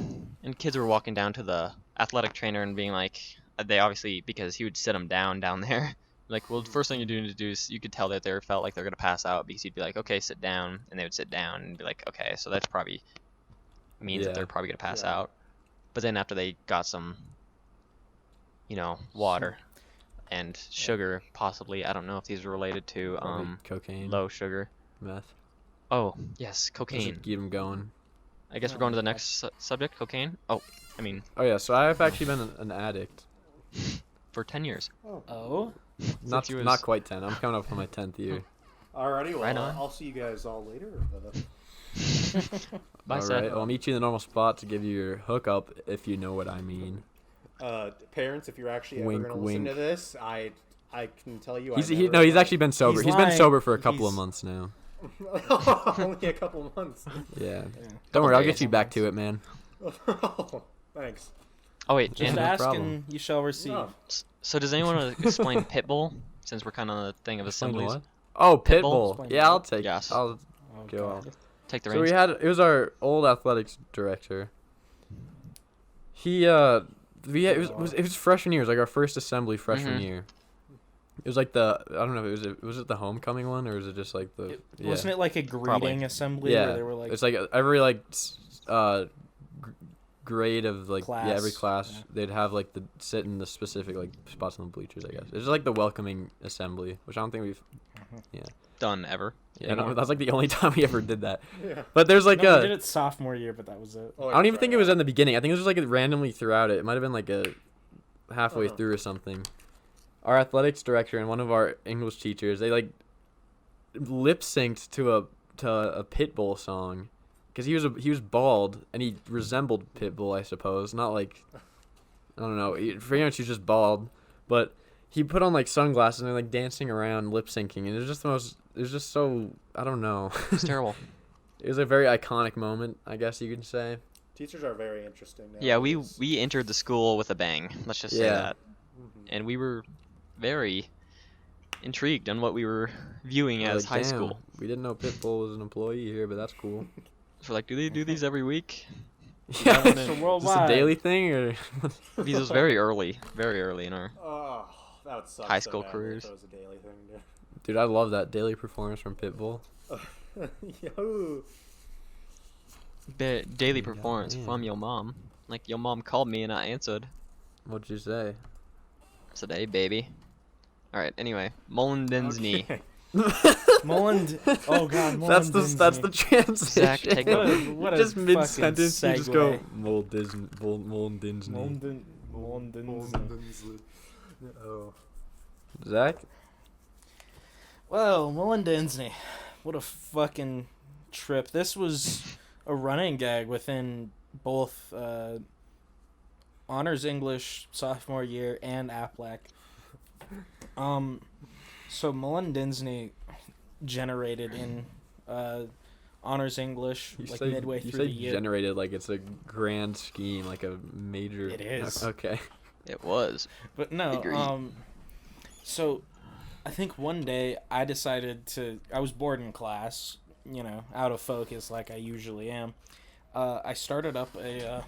And kids were walking down to the athletic trainer and being like, they obviously because he would sit them down there. Like, well, the first thing you do to do is you could tell that they felt like they're gonna pass out because he'd be like, okay, sit down, and they would sit down and be like, okay, so that's probably means that Yeah. they're probably gonna pass Yeah. out. But then after they got some, water and sugar, possibly, I don't know if these were related to Probably cocaine, low sugar. meth. Oh yes, Just cocaine. to keep them going. I guess we're going to the next subject, cocaine. Oh, I mean, Oh yeah, so I've actually been an addict. for 10 years. Oh, Not he was- not quite 10. I'm coming up on my 10th year. alrighty, well, Right on. I'll see you guys all later. Bye, All Seth. right, well, I'll meet you in the normal spot to give you your hookup, if you know what I mean. Parents, if you're actually Wink, ever gonna listen to wink. this, I can tell you. He's actually been sober. He's been lying. sober for a couple of He's- months now. only a couple months. Yeah. yeah. Don't worry, I'll days. get you back to it, man. Thanks. Oh wait, Just and no ask problem. and you shall receive. No. so does anyone want to explain Pitbull? Since we're kind of on the thing of Explain assemblies, what? Oh, Pitbull? Pitbull. Explain Yeah, that. I'll take. Yes. I'll Oh, go God. off. take the So reins. it was our old athletics director. He it was freshman year. It was like our first assembly freshman Mhm. year. It was like the I don't know. Was it the homecoming one or was it just like the yeah. Wasn't it like a greeting Probably. assembly Yeah, where they were like, it's like every like grade of like yeah every Class, class yeah. they'd have like the sit in the specific like spots on the bleachers. I guess it's just like the welcoming assembly, which I don't think we've Mhm. yeah. done ever. Yeah, no, that's like the only time we ever did that. Yeah. But there's like No, we did it sophomore year, but that was it. Oh, I don't even sorry, think it was in the beginning. I think it was just like randomly throughout it. It might have been like a halfway Uh-huh. through or something. Our athletics director and one of our English teachers, they like lip synced to a Pitbull song, because he was bald and he resembled Pitbull, I suppose. Not like, I don't know. Pretty much he's just bald, but he put on like sunglasses and they're like dancing around lip syncing, and it was just the most. It was just so, I don't know. It's terrible. It was a very iconic moment, I guess you could say. Teachers are very interesting now. Yeah, we entered the school with a bang. Let's just say Yeah. that. Mhm. And we were very intrigued on what we were viewing as Like, high damn, school. We didn't know Pitbull was an employee here, but that's cool. So we're like, do they do these every week? Yeah, wanna- So is this a worldwide. daily thing or? These was very early in our. Oh, that would suck. High so school badly careers. If it was a daily thing, Dude, I love that daily performance from Pitbull. Yo. Daily performance man. from your mom. Like, your mom called me and I answered. What'd you say? I said, hey, baby. Alright, anyway. Mullenden's knee. Okay. Mullen. Oh God, Mullen. That's the transition. Zach, take What over. a, what a Just mid fucking sentence, you just segue. go Mullenden's knee. Mullen. Oh. Zach, Well, Mullen Dinsney. What a fucking trip. This was a running gag within both honors English sophomore year and APLAC. So Mullen Dinsney generated in honors English like midway you through say the year. generated like it's a grand scheme, like a major. It is. Okay. It was. But no, Agreed. so I think one day I decided I was bored in class, out of focus like I usually am. I started up a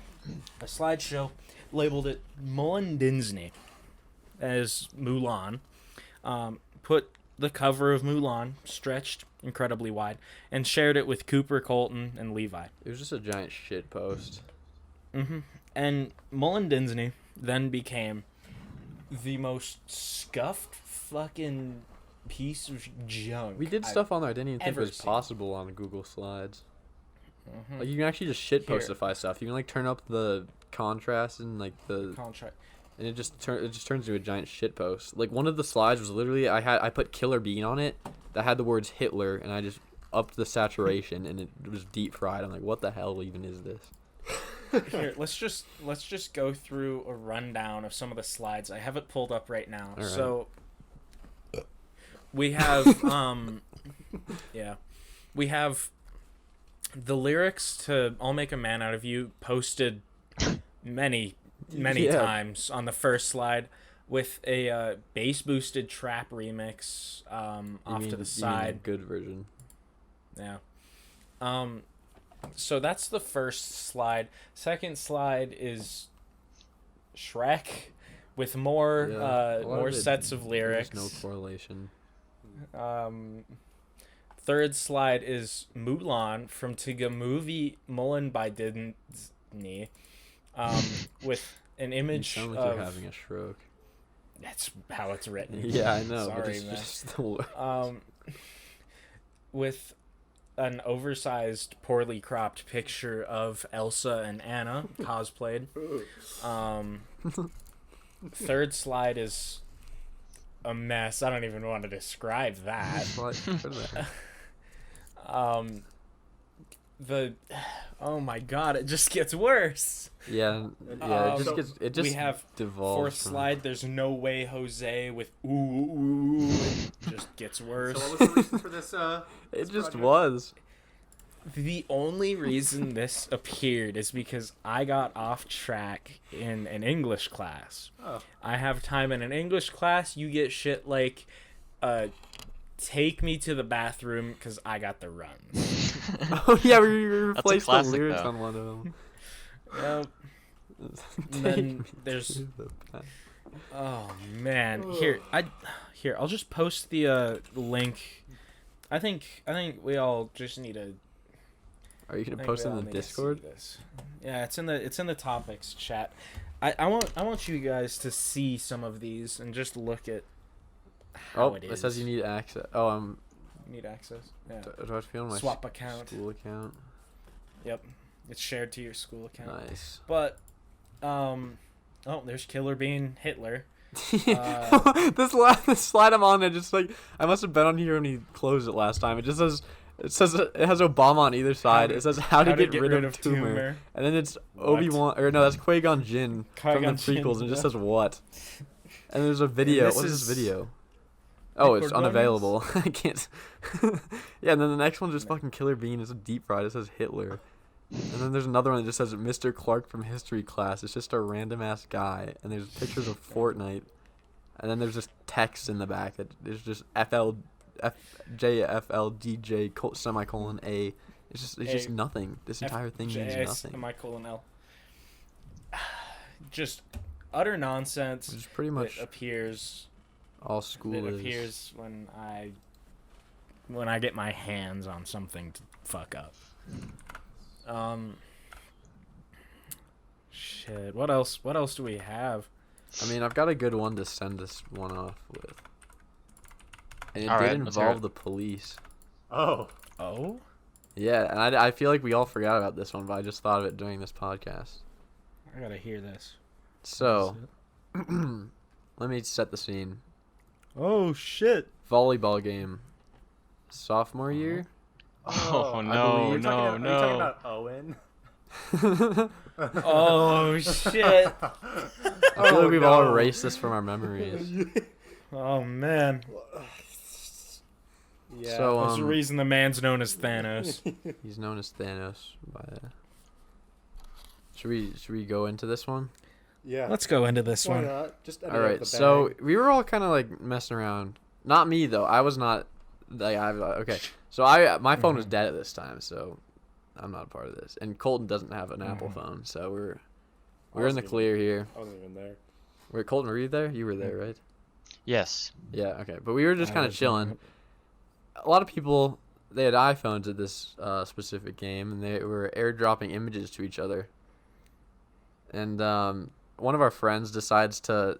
slideshow, labeled it Mullen Dinsney as Mulan, put the cover of Mulan stretched incredibly wide, and shared it with Cooper, Colton, and Levi. It was just a giant shit post. And Mullen Dinsney then became the most scuffed fucking piece of junk. We did stuff on there I didn't even think ever was seen. possible on Google Slides. Mhm. Like you can actually just shit Here. postify stuff. You can like turn up the contrast and like the Contract. and it just turns into a giant shit post. Like one of the slides was literally I put Killer Bean on it that had the words Hitler, and I just upped the saturation and it was deep fried. I'm like, what the hell even is this? Here, let's just go through a rundown of some of the slides. I have it pulled up right now. All right. So we have we have the lyrics to "I'll Make a Man Out of You" posted many Yeah. times on the first slide, with a bass boosted trap remix off to the side. Good version. Yeah. So that's the first slide. Second slide is Shrek with more Yeah, a lot more of it, sets of lyrics. There's no correlation. Third slide is Mulan from Tiga Movie Mullen by Disney, with an You image sound like of. you're having a stroke. That's how it's written. Yeah, I know. but Sorry, it's man. just the With an oversized, poorly cropped picture of Elsa and Anna cosplayed. Third slide is a mess. I don't even want to describe that. Oh my god, it just gets worse. Yeah, So it just we have devolves. fourth from- slide. There's no way Jose with ooh. It just gets worse. So what was the reason for this? It just project? was. The only reason this appeared is because I got off track in an English class. Oh. I have time in an English class. You get shit like, take me to the bathroom because I got the runs. Oh yeah, we replaced the classic, lyrics though. on one of them. Yep. And then there's, oh man, here I'll just post the link. I think we all just need to. Are you gonna I think post we in all the need to see Discord? this. Yeah, it's in the topics chat. I want you guys to see some of these and just look at how Oh, it it is. says you need access. Oh, need access. Yeah. Do I have to be on my Swap account. school account? Yep. It's shared to your school account. Nice. But, oh, there's Killer Bean Hitler. This slide I'm on, I must have been on here when he closed it last time. It has Obama on either side. It says how to get rid of tumor. And then it's Obi-Wan, or no, that's Qui-Gon Jinn from the prequels, and it just says what. And there's a video. What is this video? Oh, it's unavailable. I can't. Yeah, and then the next one's just fucking Killer Bean. It's a deep fried. It says Hitler. And then there's another one that just says Mr. Clark from history class. It's just a random ass guy, and there's pictures of Fortnite, and then there's just text in the back that there's just JFLDJ semicolon A. It's just nothing. This entire thing means nothing. Semicolon L. Just utter nonsense. Which is pretty much appears. All school It is. appears when I get my hands on something to fuck up. Shit. What else do we have? I mean, I've got a good one to send this one off with. And it All did right, let's hear involve it. the police. Oh. Oh? Yeah, and I feel like we all forgot about this one, but I just thought of it during this podcast. I gotta hear this. So, let me set the scene. Oh shit. Volleyball game. Sophomore year? Oh, I no, believe- no, Are you talking no. about Owen? Oh shit. I feel like we've all erased this from our memories. Oh man. Yeah. So, There's a reason the man's known as Thanos. he's known as Thanos. Should we go into this one? yeah. Let's go into this Why one. not? Just All right. So we were all kind of like messing around. Not me though. I was not. Okay. So my phone was dead at this time, so I'm not a part of this. And Colton doesn't have an Apple phone, so we're in the clear here. I wasn't even there. Wait, Colton, were you there? You were there, right? Yes. Yeah. Okay. But we were just kind of chilling. A lot of people, they had iPhones at this specific game, and they were airdropping images to each other. And one of our friends decides to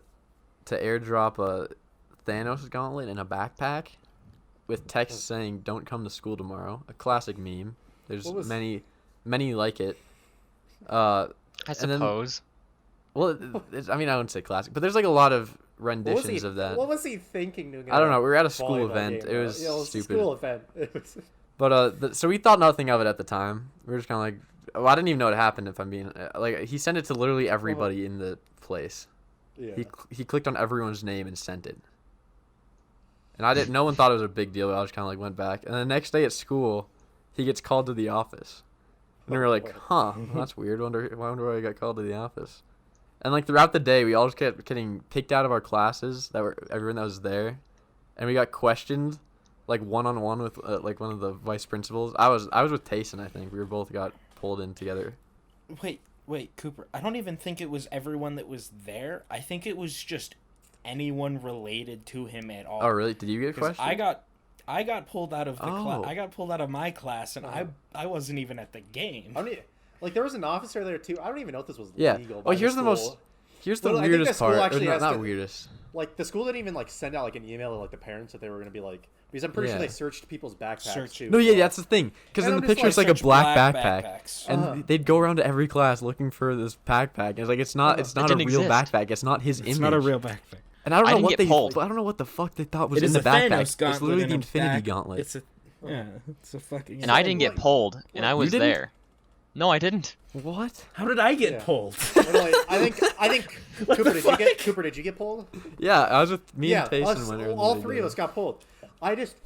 airdrop a Thanos gauntlet in a backpack with text saying "Don't come to school tomorrow." A classic meme. There's many like it. I suppose. Well, I mean, I wouldn't say classic, but there's like a lot of renditions of that. What was he thinking? Doing I don't know. We were at a school event. It was a stupid. school event. It was... But so we thought nothing of it at the time. We were just kind of like, well, I didn't even know it happened. If I'm being like, he sent it to literally everybody in the place. Yeah. He clicked on everyone's name and sent it. And I didn't. No one thought it was a big deal. I just kind of like went back. And the next day at school, he gets called to the office. And we were like, huh, that's weird. Wonder why I got called to the office. And like throughout the day, we all just kept getting picked out of our classes everyone that was there, and we got questioned, like one-on-one with like one of the vice principals. I was with Taysen, I think. We both got pulled in together. Wait, Cooper. I don't even think it was everyone that was there. I think it was just anyone related to him at all. Oh, really? Did you get 'Cause questioned? I got pulled out of the class. Oh. I got pulled out of my class, and I wasn't even at the game. I don't even, like there was an officer there too. I don't even know if this was Yeah. legal. Oh, by here's the the school. Here's the Well, I think the weirdest school part. actually Or has not to- weirdest. Like the school didn't even like send out like an email to like the parents that they were gonna be like, because I'm pretty sure Yeah. they searched people's backpacks too. No, yeah, so- that's the thing. Because And in I'm the just picture, it's like, like a search black black backpack, backpacks. and they'd go around to every class looking for this backpack. It's like it's not a didn't real exist. backpack. It's not his image. It's not a real backpack. And I don't I know didn't what get they. pulled. I don't know what the fuck they thought was It in is the a backpack. Thanos It's gauntlet literally in the a Infinity back- Gauntlet. It's a fucking. And I didn't get pulled, and I was didn't? there. No, I didn't. What? How did I get Yeah. pulled? Like, I think Cooper, did you get pulled? Yeah, I was with me Yeah, and Tayson us, when we were in all the three of us got pulled. I just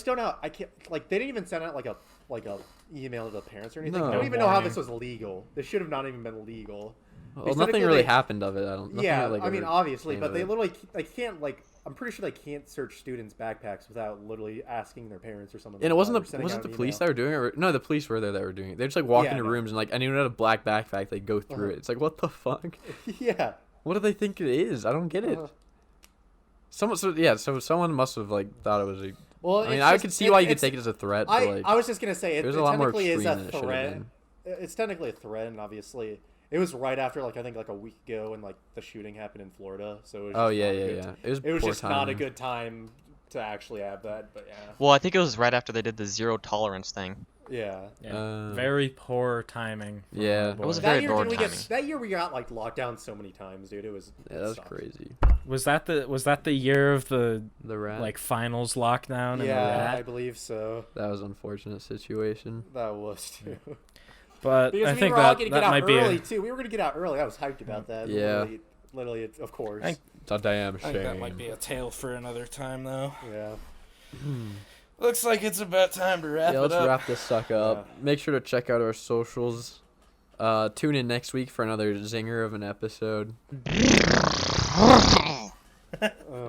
don't know. I can't like they didn't even send out like a email to the parents or anything. No. I don't even know how Warning. this was legal. This should have not even been legal. Well, Because nothing technically really they- happened of it. I don't. Nothing Yeah, really, like, I mean ever obviously, came but of they it. literally can't like. I'm pretty sure they can't search students' backpacks without literally asking their parents or something. And it like wasn't that, or the sending was out it the an police email. that were doing it? Or, no, the police were there that were doing it. They just like walk Yeah, into no. rooms and like anyone had a black backpack, they'd go through it. It's like what the fuck? Yeah. What do they think it is? I don't get it. Uh-huh. So someone must have like thought it was a. Well, I mean, it's I just- could see why you could it's- take it as a threat. But, like, I was just gonna say it was a lot more technically is extreme a than it should have threat. been. It's technically a threat, and obviously it was right after like I think like a week ago when like the shooting happened in Florida. So it was Oh just yeah, not a yeah, good yeah. t- It was It was poor just not a timing. good time to actually have that, but yeah. Well, I think it was right after they did the zero tolerance thing. Yeah. Yeah. Very poor timing. from Yeah. our It boy. was That very year, poor didn't we timing. that year we got like locked down so many times, dude. It was Yeah, that was sucked. crazy. Was that the year of the The rat. like finals lockdown and the Yeah, I rat? believe so. That was an unfortunate situation. That was too. But Because I we think were all that gonna that get out might be early too. We were gonna get out early. I was hyped about that. Yeah. Literally, of course. I- It's a damn I think that might be a tale for another time though. Yeah. Looks like it's about time to wrap Yeah, it let's up. wrap this sucker up. Make sure to check out our socials. Tune in next week for another zinger of an episode.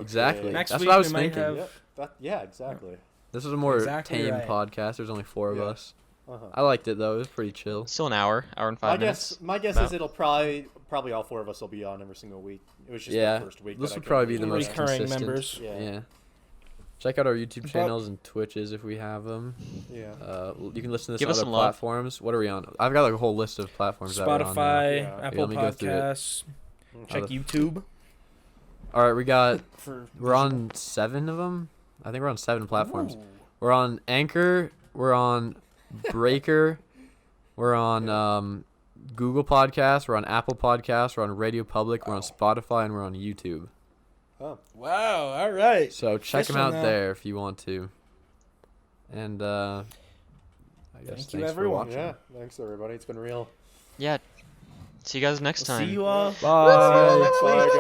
Exactly. Next That's week what I was we might thinking. have- Yep. Yeah, exactly. This is a more Exactly tame right. podcast. There's only 4 of Yeah. us. Uh-huh. I liked it though. It was pretty chill. Still an hour and 5 minutes. My guess about. is it'll probably all 4 of us will be on every single week. It was just Yeah, the first week. this that I would couldn't probably be do the it. most Recurring consistent. members. Yeah. Check out our YouTube But- channels and Twitches if we have them. Yeah. You can listen to this Give on us other some love. platforms. What are we on? I've got like a whole list of platforms that we're on now. Spotify, Yeah. Apple Let me go through it. Podcasts. Check Other- YouTube All right, we got. for. We're on 7 of them. I think we're on 7 platforms. Ooh. We're on Anchor. We're on Breaker. We're on Google Podcasts. We're on Apple Podcasts. We're on Radio Public. We're on Spotify, and we're on YouTube. Oh. Wow! All right. So check them Official out now. there if you want to. And I guess Thank you, thanks for everyone. watching. Yeah. Thanks everybody. It's been real. Yeah. See you guys next time. See you all. Bye. Bye, guys.